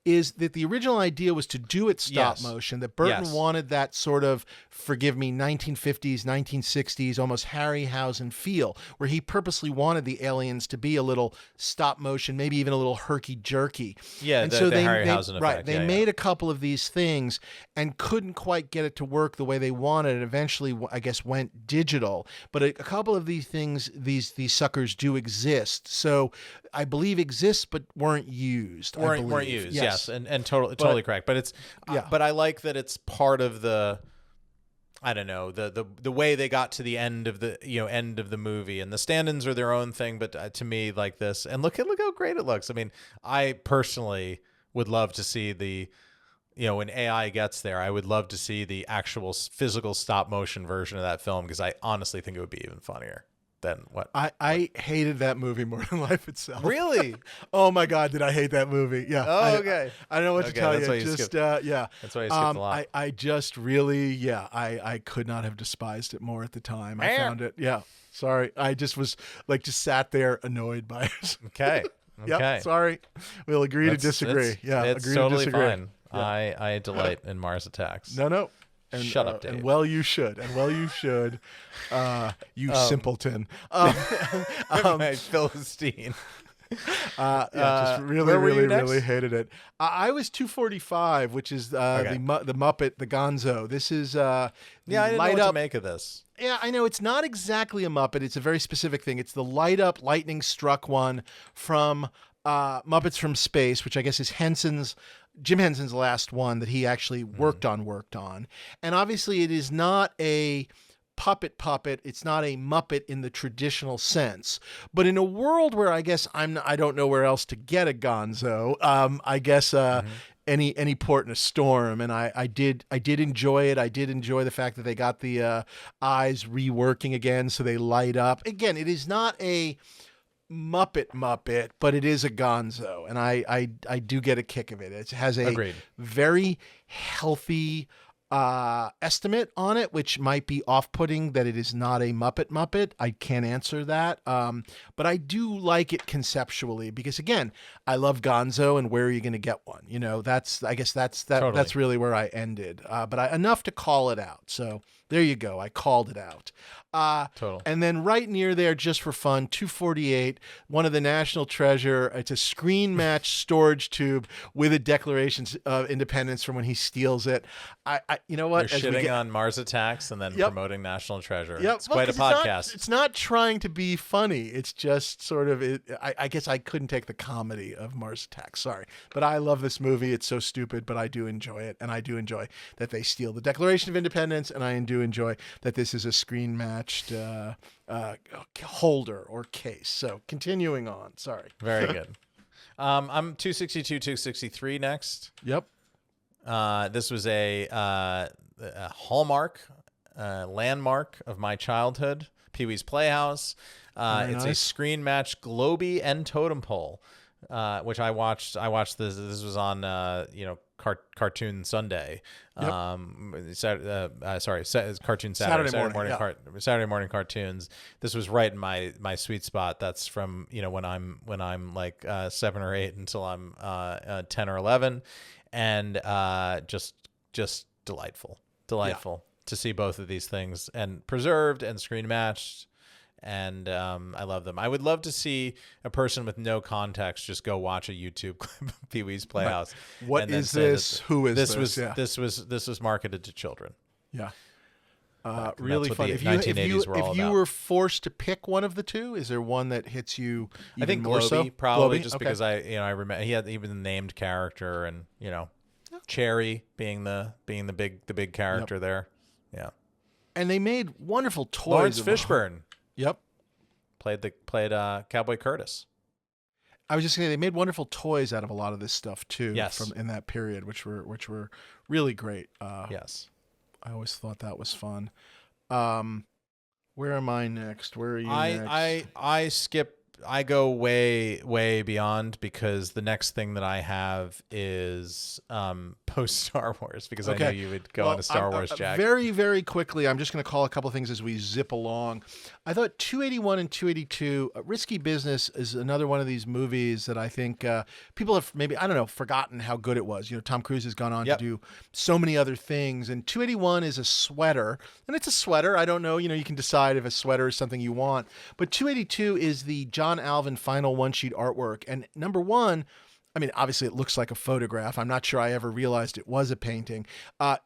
[SPEAKER 2] is that the original idea was to do it stop motion, that Burton wanted that sort of, forgive me, 1950s, 1960s, almost Harryhausen feel, where he purposely wanted the aliens to be a little stop motion, maybe even a little herky-jerky.
[SPEAKER 1] Yeah,
[SPEAKER 2] and
[SPEAKER 1] the
[SPEAKER 2] so
[SPEAKER 1] Harryhausen effect.
[SPEAKER 2] Right, they made a couple of these things and couldn't quite get it to work the way they wanted. And eventually, I guess, went digital. But a couple of these things, these suckers do exist. So I believe exist, but weren't used.
[SPEAKER 1] Weren't used. Yes, and totally correct. But it's but I like that it's part of the. I don't know, the way they got to the end of the movie, and the stand-ins are their own thing. But to me, like this, and look how great it looks. I mean, I personally would love to see when AI gets there, I would love to see the actual physical stop motion version of that film, because I honestly think it would be even funnier than what
[SPEAKER 2] I hated that movie more than life itself.
[SPEAKER 1] Really?
[SPEAKER 2] Oh my God, did I hate that movie? Yeah.
[SPEAKER 1] Oh, okay.
[SPEAKER 2] I don't know what to tell
[SPEAKER 1] that's
[SPEAKER 2] you.
[SPEAKER 1] Why you
[SPEAKER 2] Just
[SPEAKER 1] yeah. That's why you skipped a lot.
[SPEAKER 2] I just really I could not have despised it more at the time. I found it. Yeah. Sorry. I just was just sat there annoyed by it.
[SPEAKER 1] Okay.
[SPEAKER 2] Yeah, sorry. We'll agree to disagree.
[SPEAKER 1] It's
[SPEAKER 2] agree
[SPEAKER 1] totally
[SPEAKER 2] to disagree.
[SPEAKER 1] fine. Yeah. I delight in Mars Attacks.
[SPEAKER 2] No. And,
[SPEAKER 1] shut up, Dave.
[SPEAKER 2] And well, you should. You simpleton.
[SPEAKER 1] My Philistine.
[SPEAKER 2] Just really hated it. I was 245, which is the Muppet, the Gonzo. This is I
[SPEAKER 1] didn't know what to make of this.
[SPEAKER 2] Yeah, I know it's not exactly a Muppet. It's a very specific thing. It's the light up, lightning struck one from Muppets from Space, which I guess is Jim Henson's last one that he actually worked on. And obviously it is not a puppet. It's not a Muppet in the traditional sense. But in a world where I guess I don't know where else to get a Gonzo, I guess any port in a storm. And I did enjoy it. I did enjoy the fact that they got the eyes reworking again so they light up. Again, it is not a Muppet, but it is a Gonzo, and I do get a kick of it. It has a very healthy estimate on it, which might be off-putting that it is not a Muppet. I can't answer that, but I do like it conceptually because, again, I love Gonzo, and where are you going to get one? That's really where I ended, but enough to call it out. So there you go. I called it out. And then right near there, just for fun, 248, one of the national treasure. It's a screen match storage tube with a Declaration of Independence from when he steals it. You know what?
[SPEAKER 1] You're shitting on Mars Attacks and then promoting National Treasure.
[SPEAKER 2] Yep.
[SPEAKER 1] It's quite a podcast.
[SPEAKER 2] It's not trying to be funny. It's just sort of I guess I couldn't take the comedy of Mars Attacks. Sorry. But I love this movie. It's so stupid, but I do enjoy it. And I do enjoy that they steal the Declaration of Independence. And I do enjoy that this is a screen matched holder or case. So continuing on. Sorry.
[SPEAKER 1] Very good. I'm 262, 263 next.
[SPEAKER 2] Yep.
[SPEAKER 1] This was a hallmark, landmark of my childhood, Pee-wee's Playhouse. It's a screen match Globey and Totem Pole, which I watched. This was on, Cartoon Sunday.
[SPEAKER 2] Yep.
[SPEAKER 1] Cartoon
[SPEAKER 2] Saturday
[SPEAKER 1] Saturday
[SPEAKER 2] morning,
[SPEAKER 1] morning,
[SPEAKER 2] yeah.
[SPEAKER 1] Saturday morning cartoons. This was right in my sweet spot. That's from when I'm like 7 or 8 until I'm 10 or 11, and just delightful to see both of these things and preserved and screen matched. And I love them. I would love to see a person with no context just go watch a YouTube clip of Pee-wee's Playhouse.
[SPEAKER 2] What
[SPEAKER 1] and then
[SPEAKER 2] is
[SPEAKER 1] say
[SPEAKER 2] this? Who is this?
[SPEAKER 1] This was marketed to children.
[SPEAKER 2] Yeah.
[SPEAKER 1] Really
[SPEAKER 2] Really
[SPEAKER 1] fun.
[SPEAKER 2] fun.
[SPEAKER 1] The
[SPEAKER 2] If
[SPEAKER 1] 1980s were all
[SPEAKER 2] you
[SPEAKER 1] about.
[SPEAKER 2] were forced to pick one of the two, is there one that hits you even
[SPEAKER 1] I think
[SPEAKER 2] more
[SPEAKER 1] Globey,
[SPEAKER 2] so?
[SPEAKER 1] probably
[SPEAKER 2] Globey?
[SPEAKER 1] just
[SPEAKER 2] Okay.
[SPEAKER 1] because I remember he had even the named character, and Cherry being the big character there. Yeah.
[SPEAKER 2] And they made wonderful toys.
[SPEAKER 1] Lawrence Fishburne
[SPEAKER 2] Yep.
[SPEAKER 1] played Cowboy Curtis.
[SPEAKER 2] I was just saying they made wonderful toys out of a lot of this stuff too.
[SPEAKER 1] Yes.
[SPEAKER 2] From in that period, which were really great.
[SPEAKER 1] Yes.
[SPEAKER 2] I always thought that was fun. Where am I next? Where are you next?
[SPEAKER 1] I skip. I go way beyond, because the next thing that I have is post Star Wars, because I know you would go into Star Wars, Jack.
[SPEAKER 2] Very, very quickly, I'm just going to call a couple things as we zip along. I thought 281 and 282, Risky Business is another one of these movies that I think people have maybe, I don't know, forgotten how good it was. Tom Cruise has gone on to do so many other things. And 281 is a sweater, and it's a sweater. I don't know, you can decide if a sweater is something you want. But 282 is the John Alvin final one-sheet artwork. And number one, I mean, obviously it looks like a photograph. I'm not sure I ever realized it was a painting.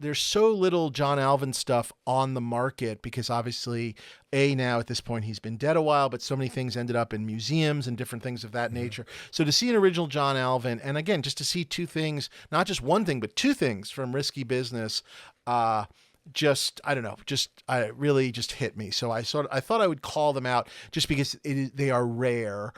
[SPEAKER 2] There's so little John Alvin stuff on the market because obviously, now at this point he's been dead a while, but so many things ended up in museums and different things of that nature. So to see an original John Alvin, and again, just to see two things, not just one thing, but two things from Risky Business, I don't know, really just hit me. So I thought I would call them out just because they are rare.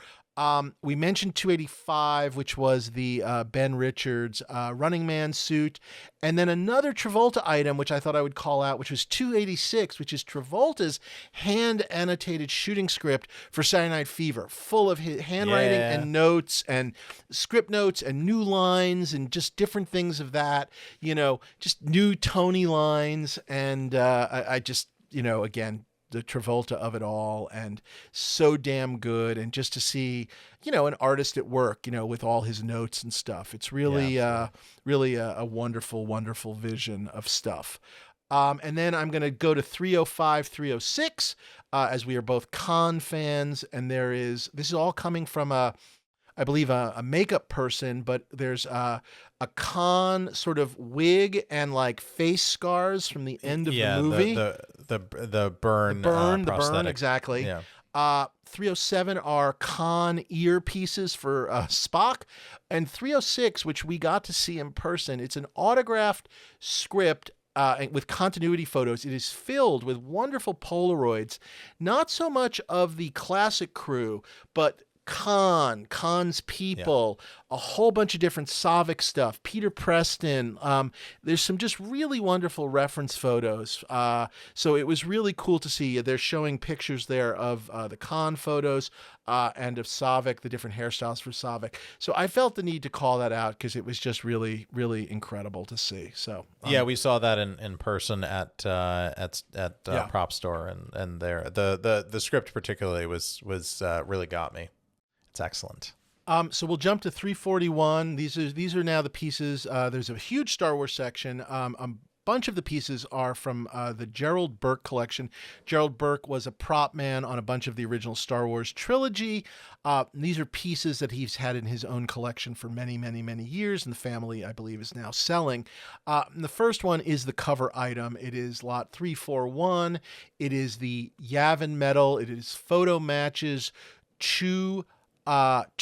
[SPEAKER 2] We mentioned 285, which was the Ben Richards Running Man suit. And then another Travolta item, which I thought I would call out, which was 286, which is Travolta's hand-annotated shooting script for Saturday Night Fever, full of his handwriting and notes and script notes and new lines and just different things of that, just new Tony lines. And I just, again, the Travolta of it all, and so damn good. And just to see, an artist at work, with all his notes and stuff, it's really, really a wonderful, wonderful vision of stuff. And then I'm going to go to 305, 306, as we are both Khan fans. And this is all coming from I believe a makeup person, but there's a Khan sort of wig and like face scars from the end of the movie.
[SPEAKER 1] The burn,
[SPEAKER 2] exactly.
[SPEAKER 1] Yeah.
[SPEAKER 2] 307 are Khan earpieces for Spock, and 306, which we got to see in person, it's an autographed script with continuity photos. It is filled with wonderful Polaroids, not so much of the classic crew, but Khan's people, a whole bunch of different Savick stuff, Peter Preston. There's some just really wonderful reference photos. So it was really cool to see. They're showing pictures there of the Khan photos and of Savick, the different hairstyles for Savick. So I felt the need to call that out because it was just really, really incredible to see. So
[SPEAKER 1] we saw that in person at Propstore, and there the script particularly was really got me. It's excellent.
[SPEAKER 2] So we'll jump to 341. These are now the pieces. There's a huge Star Wars section. A bunch of the pieces are from the Gerald Burke collection. Gerald Burke was a prop man on a bunch of the original Star Wars trilogy. These are pieces that he's had in his own collection for many, many, many years, and the family, I believe, is now selling. The first one is the cover item. It is lot 341. It is the Yavin medal. It is photo matches to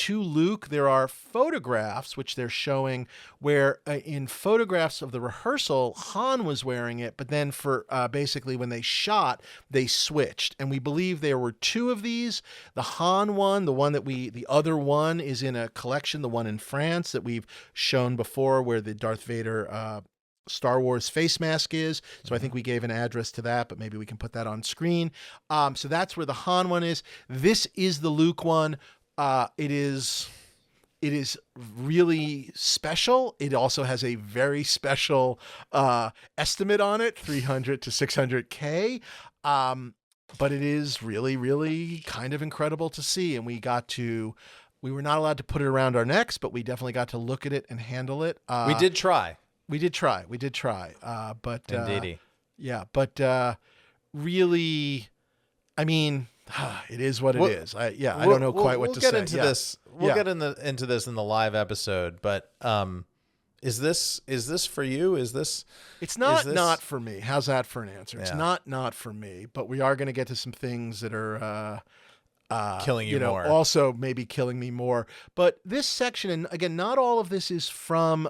[SPEAKER 2] Luke. There are photographs which they're showing where in photographs of the rehearsal, Han was wearing it, but then for basically when they shot, they switched. And we believe there were two of these. The Han one, the other one is in a collection, the one in France that we've shown before where the Darth Vader Star Wars face mask is. So I think we gave an address to that, but maybe we can put that on screen. So that's where the Han one is. This is the Luke one. It is It is really special. It also has a very special estimate on it, 300 to 600K. But it is really, really kind of incredible to see. And we were not allowed to put it around our necks, but we definitely got to look at it and handle it.
[SPEAKER 1] We did try.
[SPEAKER 2] We did try. But
[SPEAKER 1] Indeedy.
[SPEAKER 2] yeah, but really, I mean, it is what it is. I don't know quite what to say.
[SPEAKER 1] We'll get into this. We'll get into this in the live episode. But is this for you?
[SPEAKER 2] It's not for me. How's that for an answer? It's not for me. But we are going to get to some things that are
[SPEAKER 1] killing you more.
[SPEAKER 2] Also maybe killing me more. But this section, and again, not all of this is from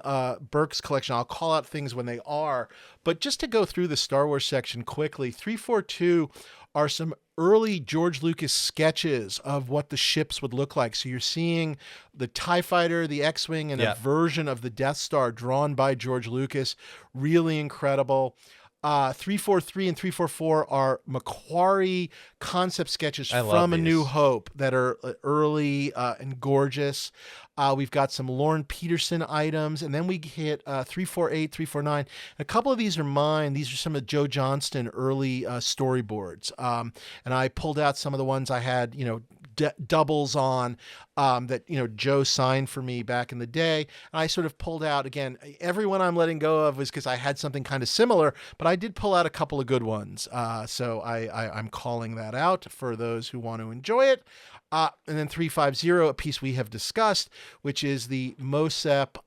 [SPEAKER 2] Burke's collection. I'll call out things when they are. But just to go through the Star Wars section quickly, 342 are some early George Lucas sketches of what the ships would look like. So you're seeing the TIE Fighter, the X-Wing, and a version of the Death Star drawn by George Lucas. Really incredible. 343 and 344 are Macquarie concept sketches from A New Hope that are early and gorgeous. We've got some Lorne Peterson items, and then we hit 348, 349. A couple of these are mine. These are some of Joe Johnston early storyboards. And I pulled out some of the ones I had, doubles on that Joe signed for me back in the day. And I sort of pulled out, again, everyone I'm letting go of was because I had something kind of similar, but I did pull out a couple of good ones. So I'm calling that out for those who want to enjoy it. And then 350, a piece we have discussed, which is the Mosep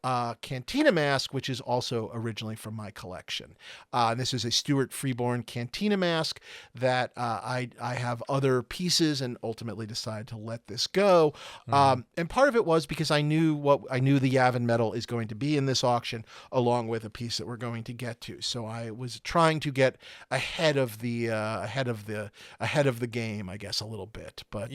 [SPEAKER 2] Cantina mask, which is also originally from my collection. And this is a Stuart Freeborn Cantina mask that I have other pieces and ultimately decided to let this go. And part of it was because I knew the Yavin medal is going to be in this auction, along with a piece that we're going to get to. So I was trying to get ahead of the game, I guess, a little bit. But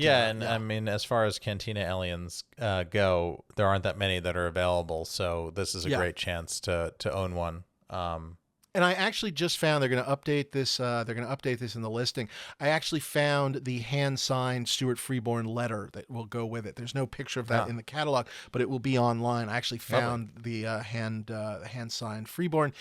[SPEAKER 1] I mean, as far as Cantina Aliens go, there aren't that many that are available, so this is a great chance to own one.
[SPEAKER 2] And I actually just found they're going to update this. They're going to update this in the listing. I actually found the hand-signed Stuart Freeborn letter that will go with it. There's no picture of that in the catalog, but it will be online. I actually found the hand-signed Freeborn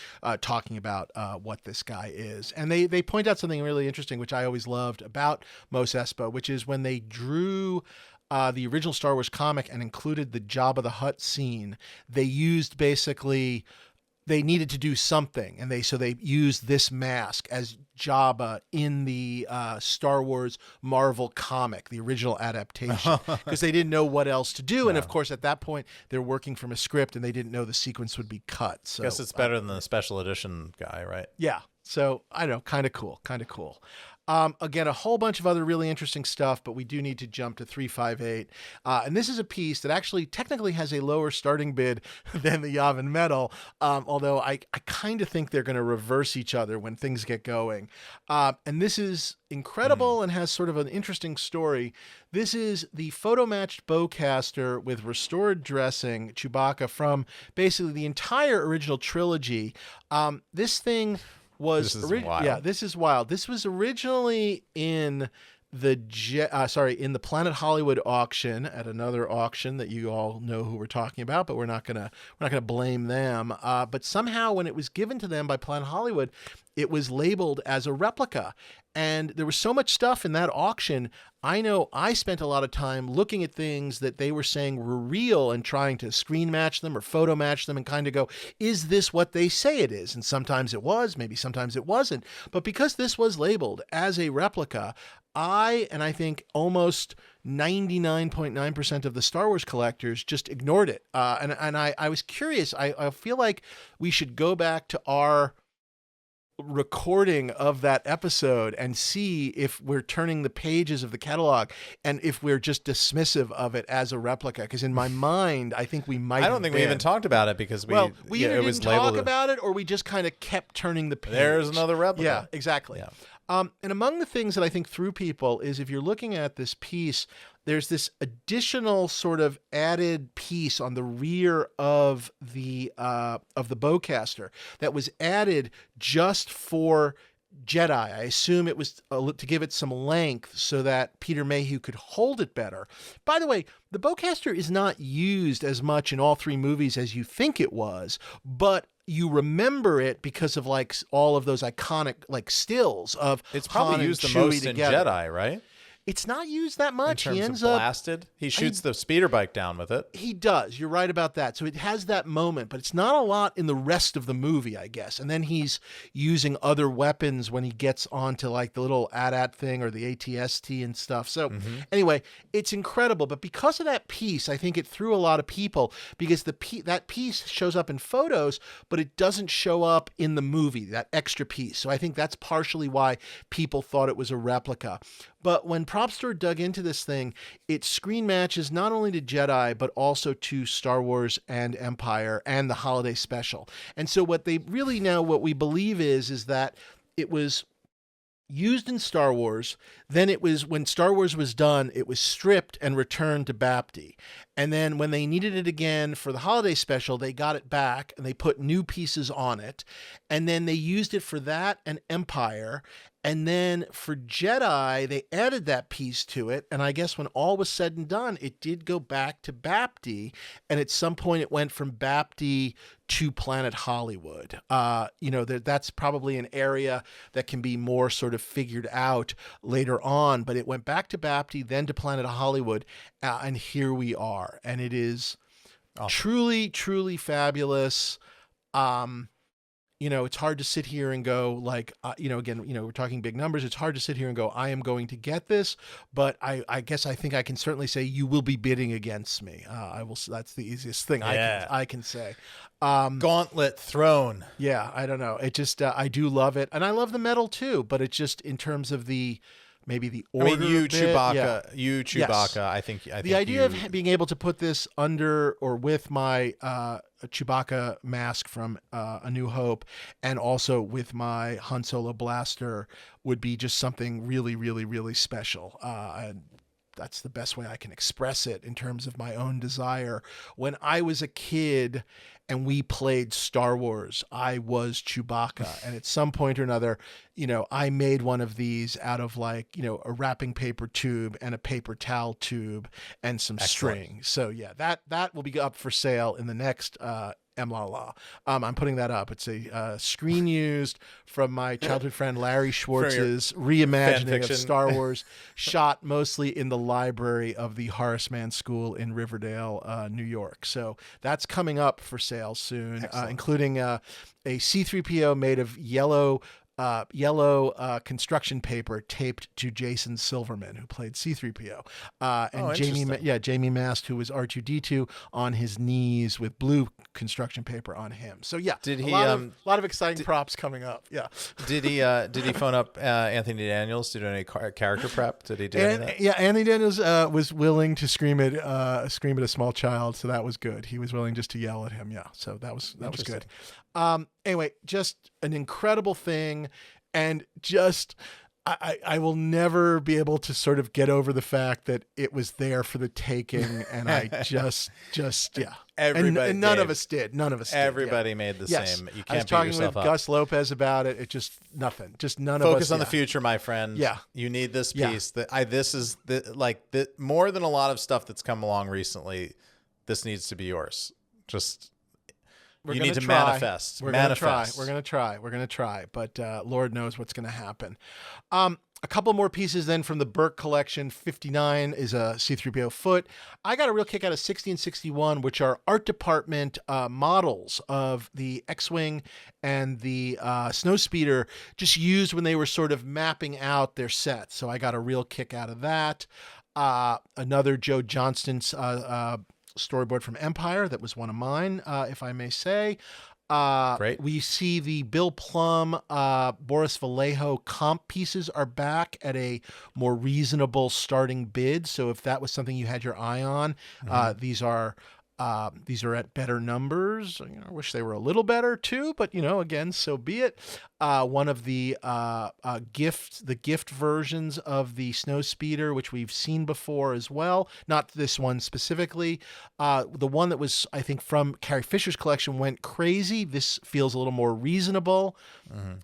[SPEAKER 2] talking about what this guy is. And they point out something really interesting, which I always loved about Mos Espa, which is when they drew the original Star Wars comic and included the Jabba the Hutt scene, they used basically... They needed to do something, and they used this mask as Jabba in the Star Wars Marvel comic, the original adaptation, because they didn't know what else to do. And of course, at that point, they're working from a script, and they didn't know the sequence would be cut. So
[SPEAKER 1] I guess it's better than the special edition guy, right?
[SPEAKER 2] Yeah. So I don't know, kind of cool. Again, a whole bunch of other really interesting stuff, but we do need to jump to 358. And this is a piece that actually technically has a lower starting bid than the Yavin medal, although I kind of think they're going to reverse each other when things get going. And this is incredible and has sort of an interesting story. This is the photo-matched bowcaster with restored dressing Chewbacca from basically the entire original trilogy. This thing...
[SPEAKER 1] This is wild.
[SPEAKER 2] Yeah, this is wild. This was originally in the Planet Hollywood auction at another auction that you all know who we're talking about, but we're not gonna blame them. But somehow when it was given to them by Planet Hollywood, it was labeled as a replica. And there was so much stuff in that auction. I know I spent a lot of time looking at things that they were saying were real and trying to screen match them or photo match them and kind of go, is this what they say it is? And sometimes it was, maybe sometimes it wasn't. But because this was labeled as a replica, I think almost 99.9% of the Star Wars collectors just ignored it. And I was curious. I feel like we should go back to our recording of that episode and see if we're turning the pages of the catalog and if we're just dismissive of it as a replica. Because in my mind, I think we might.
[SPEAKER 1] I don't think we even talked about it because we
[SPEAKER 2] either didn't talk about it or we just kind of kept turning the page.
[SPEAKER 1] There's another replica.
[SPEAKER 2] Yeah, exactly. Yeah. And among the things that I think threw people is if you're looking at this piece, there's this additional sort of added piece on the rear of the bowcaster that was added just for Jedi. I assume it was to give it some length so that Peter Mayhew could hold it better. By the way, the bowcaster is not used as much in all three movies as you think it was, but you remember it because of like all of those iconic like stills of
[SPEAKER 1] It's
[SPEAKER 2] Han
[SPEAKER 1] probably
[SPEAKER 2] and
[SPEAKER 1] used the
[SPEAKER 2] Chewie
[SPEAKER 1] most
[SPEAKER 2] together.
[SPEAKER 1] in Jedi, right?
[SPEAKER 2] It's not used that much.
[SPEAKER 1] In
[SPEAKER 2] He
[SPEAKER 1] terms
[SPEAKER 2] ends
[SPEAKER 1] of
[SPEAKER 2] up
[SPEAKER 1] blasted. He shoots the speeder bike down with it.
[SPEAKER 2] He does. You're right about that. So it has that moment, but it's not a lot in the rest of the movie, I guess. And then he's using other weapons when he gets onto like the little AT-AT thing or the ATST and stuff. So anyway, it's incredible. But because of that piece, I think it threw a lot of people because that piece shows up in photos, but it doesn't show up in the movie, that extra piece. So I think that's partially why people thought it was a replica. But when Propstore dug into this thing, it screen matches not only to Jedi, but also to Star Wars and Empire and the holiday special. And so what we believe is that it was used in Star Wars. Then it was, when Star Wars was done, it was stripped and returned to Bapti. And then when they needed it again for the holiday special, they got it back and they put new pieces on it. And then they used it for that and Empire. And then for Jedi, they added that piece to it. And I guess when all was said and done, it did go back to Bapti. And at some point it went from Bapti to Planet Hollywood. That's probably an area that can be more sort of figured out later on. But it went back to Bapti, then to Planet Hollywood. And here we are. And it is truly, truly fabulous. It's hard to sit here and go like, we're talking big numbers. It's hard to sit here and go, I am going to get this, but I guess I think I can certainly say you will be bidding against me. I will. That's the easiest thing I can say.
[SPEAKER 1] Gauntlet thrown.
[SPEAKER 2] Yeah, I don't know. It just, I do love it. And I love the metal too, but it's just in terms of maybe the order.
[SPEAKER 1] I mean, you Chewbacca.
[SPEAKER 2] Yeah.
[SPEAKER 1] You Chewbacca. Yes. I think
[SPEAKER 2] the idea of being able to put this under or with my Chewbacca mask from A New Hope, and also with my Han Solo blaster, would be just something really, really, really special. And that's the best way I can express it in terms of my own desire. When I was a kid and we played Star Wars, I was Chewbacca. And at some point or another, I made one of these out of a wrapping paper tube and a paper towel tube and some string. So yeah, that will be up for sale in the next EMLA. I'm putting that up. It's a screen used from my childhood friend Larry Schwartz's reimagining of Star Wars, shot mostly in the library of the Horace Mann School in Riverdale, New York. So that's coming up for sale soon, including a C-3PO made of yellow construction paper taped to Jason Silverman, who played C-3PO, and Jamie Mast, who was R2-D2, on his knees with blue construction paper on him. So yeah,
[SPEAKER 1] did he?
[SPEAKER 2] A lot of exciting props coming up. Yeah.
[SPEAKER 1] Did he phone up Anthony Daniels to do any character prep? Did he do any of that?
[SPEAKER 2] Yeah, Anthony Daniels was willing to scream at a small child, so that was good. He was willing just to yell at him. Yeah, so that was good. Anyway, just an incredible thing, and just I will never be able to sort of get over the fact that it was there for the taking, and I just yeah.
[SPEAKER 1] Everybody,
[SPEAKER 2] and none of us did. None of us.
[SPEAKER 1] Everybody made the same. You can't
[SPEAKER 2] I was talking with Gus Lopez about it. It just nothing. Just none of us.
[SPEAKER 1] Focus on the future, my friend.
[SPEAKER 2] Yeah,
[SPEAKER 1] you need this piece. This is more than a lot of stuff that's come along recently. This needs to be yours. Just. You need to manifest.
[SPEAKER 2] We're going to try. But Lord knows what's going to happen. A couple more pieces then from the Burke collection. 59 is a C-3PO foot. I got a real kick out of 60 and 61, which are art department models of the X-Wing and the Snowspeeder, just used when they were sort of mapping out their sets. So I got a real kick out of that. Another Joe Johnston's storyboard from Empire that was one of mine, if I may say.
[SPEAKER 1] Great.
[SPEAKER 2] We see the Bill Plum, Boris Vallejo comp pieces are back at a more reasonable starting bid. So if that was something you had your eye on, these are These are at better numbers. I wish they were a little better too, but again, so be it. One of the gift versions of the Snowspeeder, which we've seen before as well. Not this one specifically. The one that was, I think, from Carrie Fisher's collection went crazy. This feels a little more reasonable.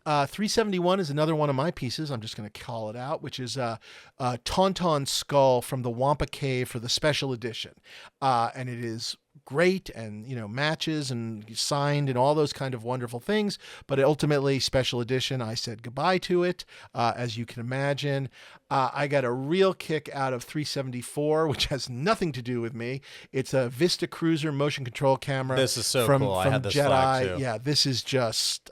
[SPEAKER 2] 371 is another one of my pieces. I'm just going to call it out, which is a Tauntaun skull from the Wampa Cave for the special edition. And it is great and matches and signed and all those kind of wonderful things, but ultimately special edition, I said goodbye to it. As you can imagine, I got a real kick out of 374, which has nothing to do with me. It's a Vista Cruiser motion control camera.
[SPEAKER 1] This is so
[SPEAKER 2] from,
[SPEAKER 1] cool.
[SPEAKER 2] from
[SPEAKER 1] I had this
[SPEAKER 2] Jedi.
[SPEAKER 1] flag too.
[SPEAKER 2] Yeah, this is just,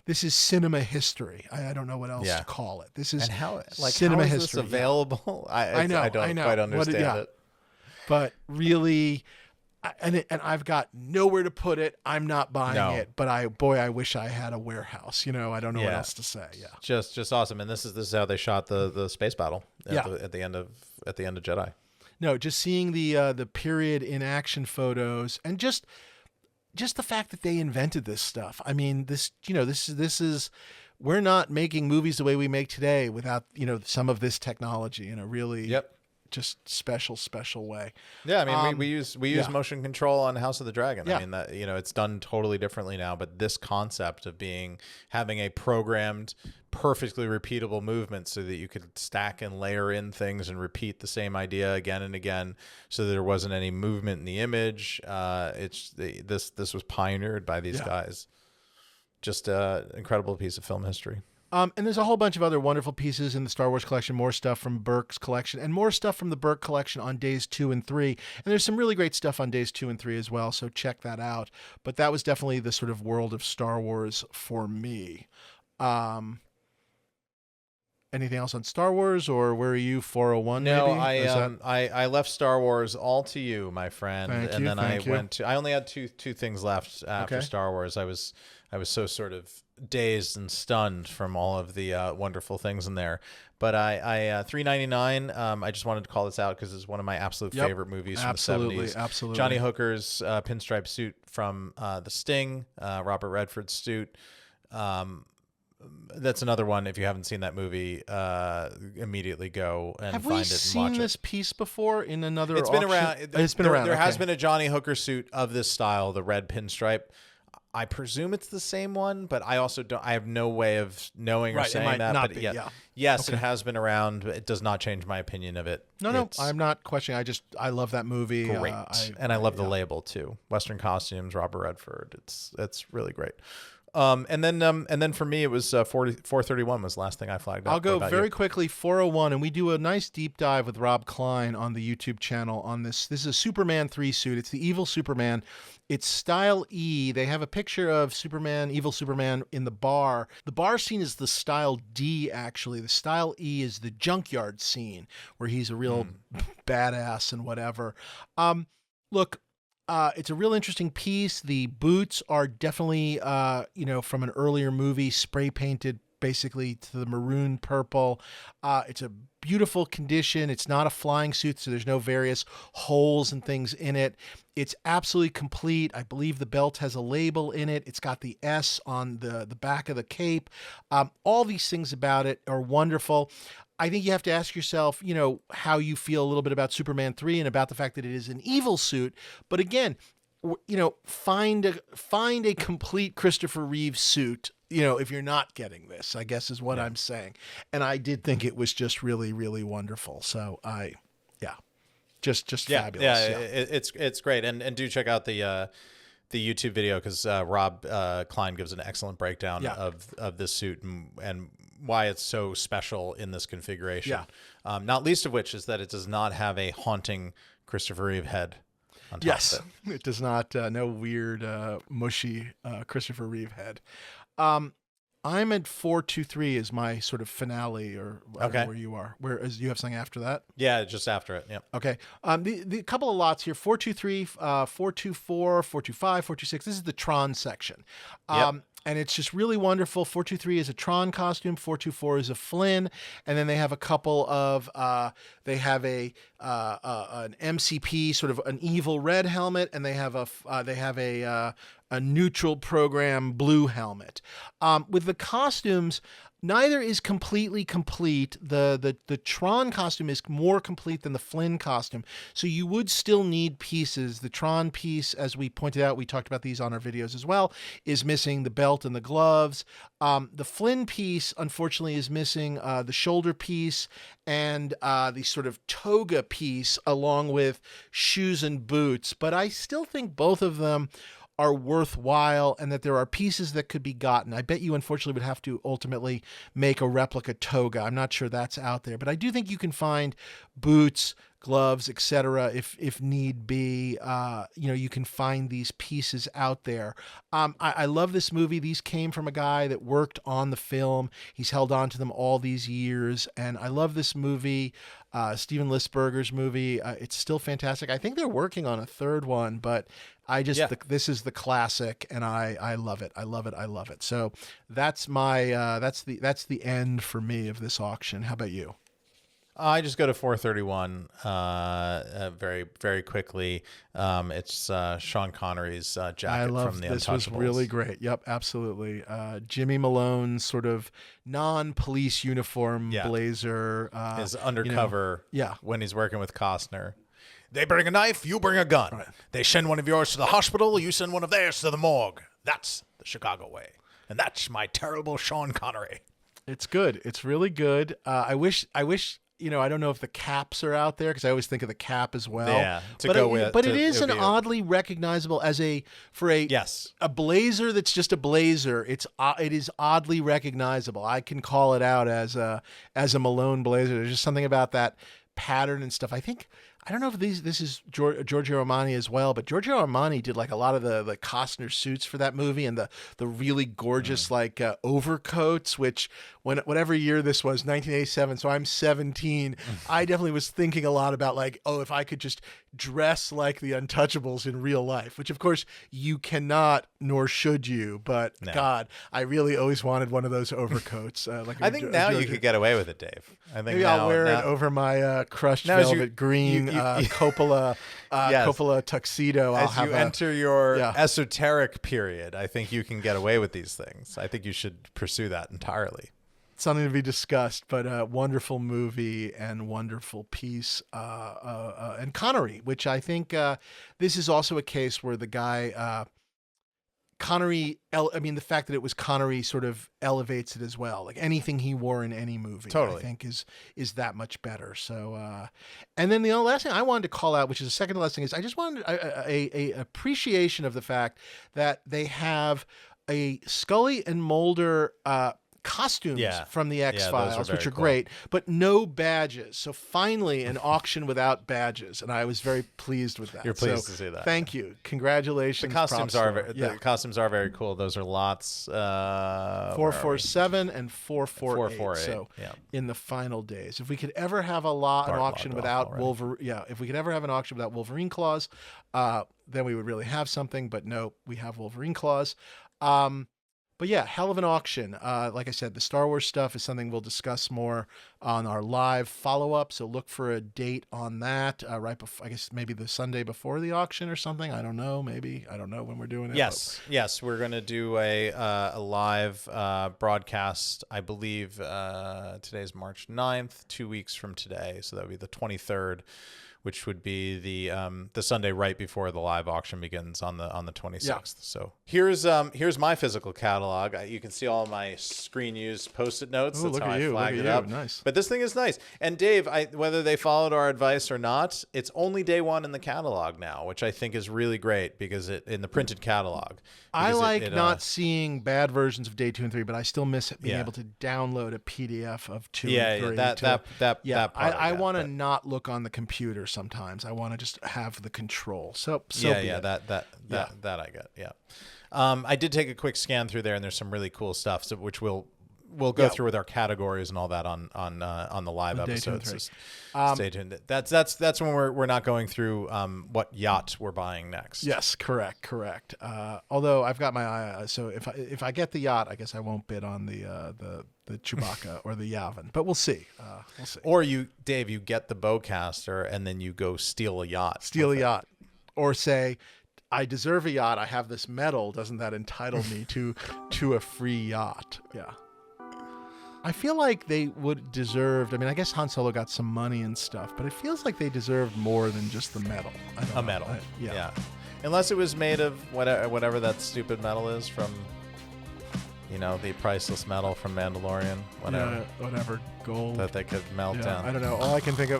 [SPEAKER 2] this is cinema history. I don't know what else to call it. This is
[SPEAKER 1] and
[SPEAKER 2] cinema
[SPEAKER 1] how is
[SPEAKER 2] history.
[SPEAKER 1] This available?
[SPEAKER 2] I know.
[SPEAKER 1] I don't quite understand it.
[SPEAKER 2] But really, and I've got nowhere to put it. I'm not buying it, but I wish I had a warehouse. I don't know what else to say. Yeah,
[SPEAKER 1] just awesome. And this is how they shot the space battle at the end of Jedi.
[SPEAKER 2] No, just seeing the period in action photos and just the fact that they invented this stuff. This is we're not making movies the way we make today without some of this technology in a really just special way.
[SPEAKER 1] Yeah, we use motion control on House of the Dragon.
[SPEAKER 2] Yeah.
[SPEAKER 1] That it's done totally differently now, but this concept of having a programmed, perfectly repeatable movement so that you could stack and layer in things and repeat the same idea again and again, so that there wasn't any movement in the image. This was pioneered by these guys. Just an incredible piece of film history.
[SPEAKER 2] And there's a whole bunch of other wonderful pieces in the Star Wars collection, more stuff from Burke's collection, and more stuff from the Burke collection on days 2 and 3. And there's some really great stuff on days 2 and 3 as well, so check that out. But that was definitely the sort of world of Star Wars for me. Anything else on Star Wars, or where are you, 401
[SPEAKER 1] No,
[SPEAKER 2] maybe?
[SPEAKER 1] I left Star Wars all to you, my friend. I only had two things left after Star Wars. I was so sort of dazed and stunned from all of the wonderful things in there. But I $3.99. I just wanted to call this out because it's one of my absolute favorite movies from the 70s.
[SPEAKER 2] Absolutely.
[SPEAKER 1] Johnny Hooker's pinstripe suit from The Sting, Robert Redford's suit. That's another one. If you haven't seen that movie, immediately go and find it and watch it.
[SPEAKER 2] Have we seen this piece before in another
[SPEAKER 1] It's
[SPEAKER 2] auction?
[SPEAKER 1] been around.
[SPEAKER 2] It's been around.
[SPEAKER 1] There has been a Johnny Hooker suit of this style, the red pinstripe. I presume it's the same one, but I also don't. I have no way of knowing or saying that. But yes, it has been around. But it does not change my opinion of it.
[SPEAKER 2] No, I'm not questioning. I love that movie.
[SPEAKER 1] Great, and I love the label too. Western costumes, Robert Redford. It's really great. And then for me, it was 431 was the last thing I flagged up.
[SPEAKER 2] I'll go very quickly. 401, and we do a nice deep dive with Rob Klein on the YouTube channel on this. This is a Superman 3 suit. It's the evil Superman. It's style E. They have a picture of Superman, evil Superman, in the bar. The bar scene is the style D, actually. The style E is the junkyard scene, where he's a real badass and whatever. Look, it's a real interesting piece. The boots are definitely, from an earlier movie, spray painted basically to the maroon purple. It's a beautiful condition. It's not a flying suit, so there's no various holes and things in it. It's absolutely complete. I believe the belt has a label in it. It's got the S on the back of the cape. All these things about it are wonderful. I think you have to ask yourself, how you feel a little bit about Superman 3 and about the fact that it is an evil suit. But again, find a complete Christopher Reeve suit, if you're not getting this, I guess is what I'm saying. And I did think it was just really, really wonderful. So just fabulous.
[SPEAKER 1] Yeah, it's great. And do check out the YouTube video, because Rob Klein gives an excellent breakdown of this suit and why it's so special in this configuration. Yeah. Not least of which is that it does not have a haunting Christopher Reeve head on top of it.
[SPEAKER 2] It does not. No weird, mushy Christopher Reeve head. I'm at 423 is my sort of finale, or where you are. Whereas you have something after that?
[SPEAKER 1] Yeah, just after it. Yeah.
[SPEAKER 2] Okay. The couple of lots here: 423, 424, 425, 426. This is the Tron section. And it's just really wonderful. 423 is a Tron costume. 424 is a Flynn, and then they have a couple of they have an MCP, sort of an evil red helmet, and they have a neutral program blue helmet. With the costumes, neither is completely complete. The Tron costume is more complete than the Flynn costume, so you would still need pieces. The Tron piece, as we pointed out, we talked about these on our videos as well, is missing the belt and the gloves. The Flynn piece, unfortunately, is missing the shoulder piece and the sort of toga piece, along with shoes and boots. But I still think both of them are worthwhile, and that there are pieces that could be gotten. I bet you, unfortunately, would have to ultimately make a replica toga. I'm not sure that's out there, but I do think you can find boots, gloves, etc. If need be. You can find these pieces out there. I love this movie. These came from a guy that worked on the film. He's held on to them all these years, and I love this movie. Steven Lisberger's movie. It's still fantastic. I think they're working on a third one, but this is the classic, and I love it. I love it. I love it. So that's that's the end for me of this auction. How about you?
[SPEAKER 1] I just go to 431 very, very quickly. It's Sean Connery's jacket from The Untouchables.
[SPEAKER 2] This was really great. Yep, absolutely. Jimmy Malone's sort of non-police uniform blazer.
[SPEAKER 1] His undercover
[SPEAKER 2] yeah.
[SPEAKER 1] when he's working with Costner. They bring a knife, you bring a gun. Right. They send one of yours to the hospital, you send one of theirs to the morgue. That's the Chicago way. And that's my terrible Sean Connery.
[SPEAKER 2] It's good. It's really good. I wish I don't know if the caps are out there, because I always think of the cap as well.
[SPEAKER 1] Yeah,
[SPEAKER 2] but it is an oddly recognizable for a blazer that's just a blazer. It is oddly recognizable. I can call it out as a Malone blazer. There's just something about that pattern and stuff. I don't know if this is Giorgio Armani as well, but Giorgio Armani did like a lot of the Costner suits for that movie, and the really gorgeous overcoats, which whatever year this was, 1987, so I'm 17, I definitely was thinking a lot about if I could just dress like the Untouchables in real life, which of course you cannot, nor should you, but no. God, I really always wanted one of those overcoats.
[SPEAKER 1] I think now you could get away with it, Dave. I think
[SPEAKER 2] maybe I'll wear it over my crushed velvet green Coppola tuxedo.
[SPEAKER 1] As you enter your esoteric period, I think you can get away with these things. I think you should pursue that entirely.
[SPEAKER 2] Something to be discussed, but a wonderful movie and wonderful piece. And Connery, which I think this is also a case where the guy Connery, the fact that it was Connery sort of elevates it as well. Like anything he wore in any movie,
[SPEAKER 1] totally.
[SPEAKER 2] I think is that much better. So, and then the last thing I wanted to call out, which is the second to last thing, is I just wanted a appreciation of the fact that they have a Scully and Mulder costumes from the X-Files, which are cool. Great, but no badges. So finally an auction without badges, and I was very pleased with that.
[SPEAKER 1] You're pleased to see that.
[SPEAKER 2] Thank you. Congratulations.
[SPEAKER 1] The costumes are very cool. Those are lots
[SPEAKER 2] 447 and 448. So in the final days. If we could ever have an auction without Wolverine, if we could ever have an auction without Wolverine claws, then we would really have something, but no, we have Wolverine claws. But yeah, hell of an auction. Like I said, the Star Wars stuff is something we'll discuss more on our live follow-up. So look for a date on that right before, I guess maybe the Sunday before the auction or something. I don't know. Maybe. I don't know when we're doing it.
[SPEAKER 1] Yes. We're going to do a live broadcast. I believe today's March 9th, 2 weeks from today. So that would be the 23rd. Which would be the Sunday right before the live auction begins on the 26th. Yeah. So here's my physical catalog. You can see all my screen used Post-it notes. That's how I flagged it up.
[SPEAKER 2] Nice.
[SPEAKER 1] But this thing is nice. And Dave, whether they followed our advice or not, it's only day one in the catalog now, which I think is really great because in the printed catalog.
[SPEAKER 2] I like not seeing bad versions of day 2 and 3, but I still miss being able to download a PDF of 2 and 3. I want to not look on the computer sometimes. I want to just have the control. So
[SPEAKER 1] that I get. Yeah. I did take a quick scan through there, and there's some really cool stuff, which we'll we'll go through with our categories and all that on the live
[SPEAKER 2] Day 2 and
[SPEAKER 1] episodes.
[SPEAKER 2] 3.
[SPEAKER 1] So stay tuned. That's when we're not going through what yacht we're buying next.
[SPEAKER 2] Yes, correct. Although I've got my eye, so if I get the yacht, I guess I won't bid on the Chewbacca or the Yavin, but we'll see.
[SPEAKER 1] Or Dave, you get the bowcaster and then you go steal a yacht.
[SPEAKER 2] Or say, I deserve a yacht. I have this medal. Doesn't that entitle me to a free yacht? Yeah. I feel like they would deserve. I mean, I guess Han Solo got some money and stuff, but it feels like they deserved more than just the medal.
[SPEAKER 1] A medal. Yeah. Unless it was made of whatever that stupid metal is from, the priceless metal from Mandalorian.
[SPEAKER 2] Whatever gold
[SPEAKER 1] that they could melt down.
[SPEAKER 2] I don't know. All I can think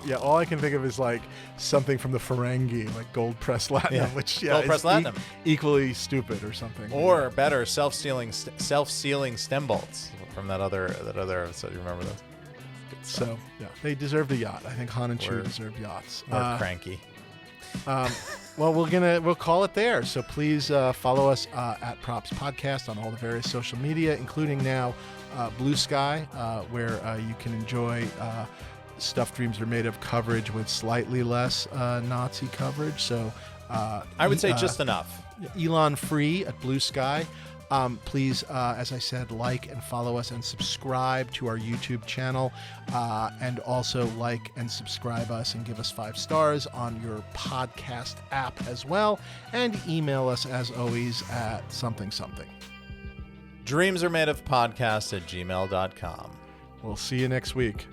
[SPEAKER 2] of is like something from the Ferengi, like gold pressed latinum, which
[SPEAKER 1] gold pressed latinum,
[SPEAKER 2] equally stupid or something.
[SPEAKER 1] Or better, self-sealing stem bolts from that other episode. You remember those?
[SPEAKER 2] So they deserved a yacht. I think Han and Chewie deserved yachts.
[SPEAKER 1] Or cranky.
[SPEAKER 2] Well, we'll call it there. So please follow us at Props Podcast on all the various social media, including now Blue Sky, where you can enjoy Stuff Dreams Are Made Of coverage with slightly less Nazi coverage. So
[SPEAKER 1] I would say just enough.
[SPEAKER 2] Elon free at Blue Sky. Please, as I said, like and follow us and subscribe to our YouTube channel, and also like and subscribe us and give us 5 stars on your podcast app as well, and email us as always at something.
[SPEAKER 1] Dreams are made of podcast@gmail.com.
[SPEAKER 2] We'll see you next week.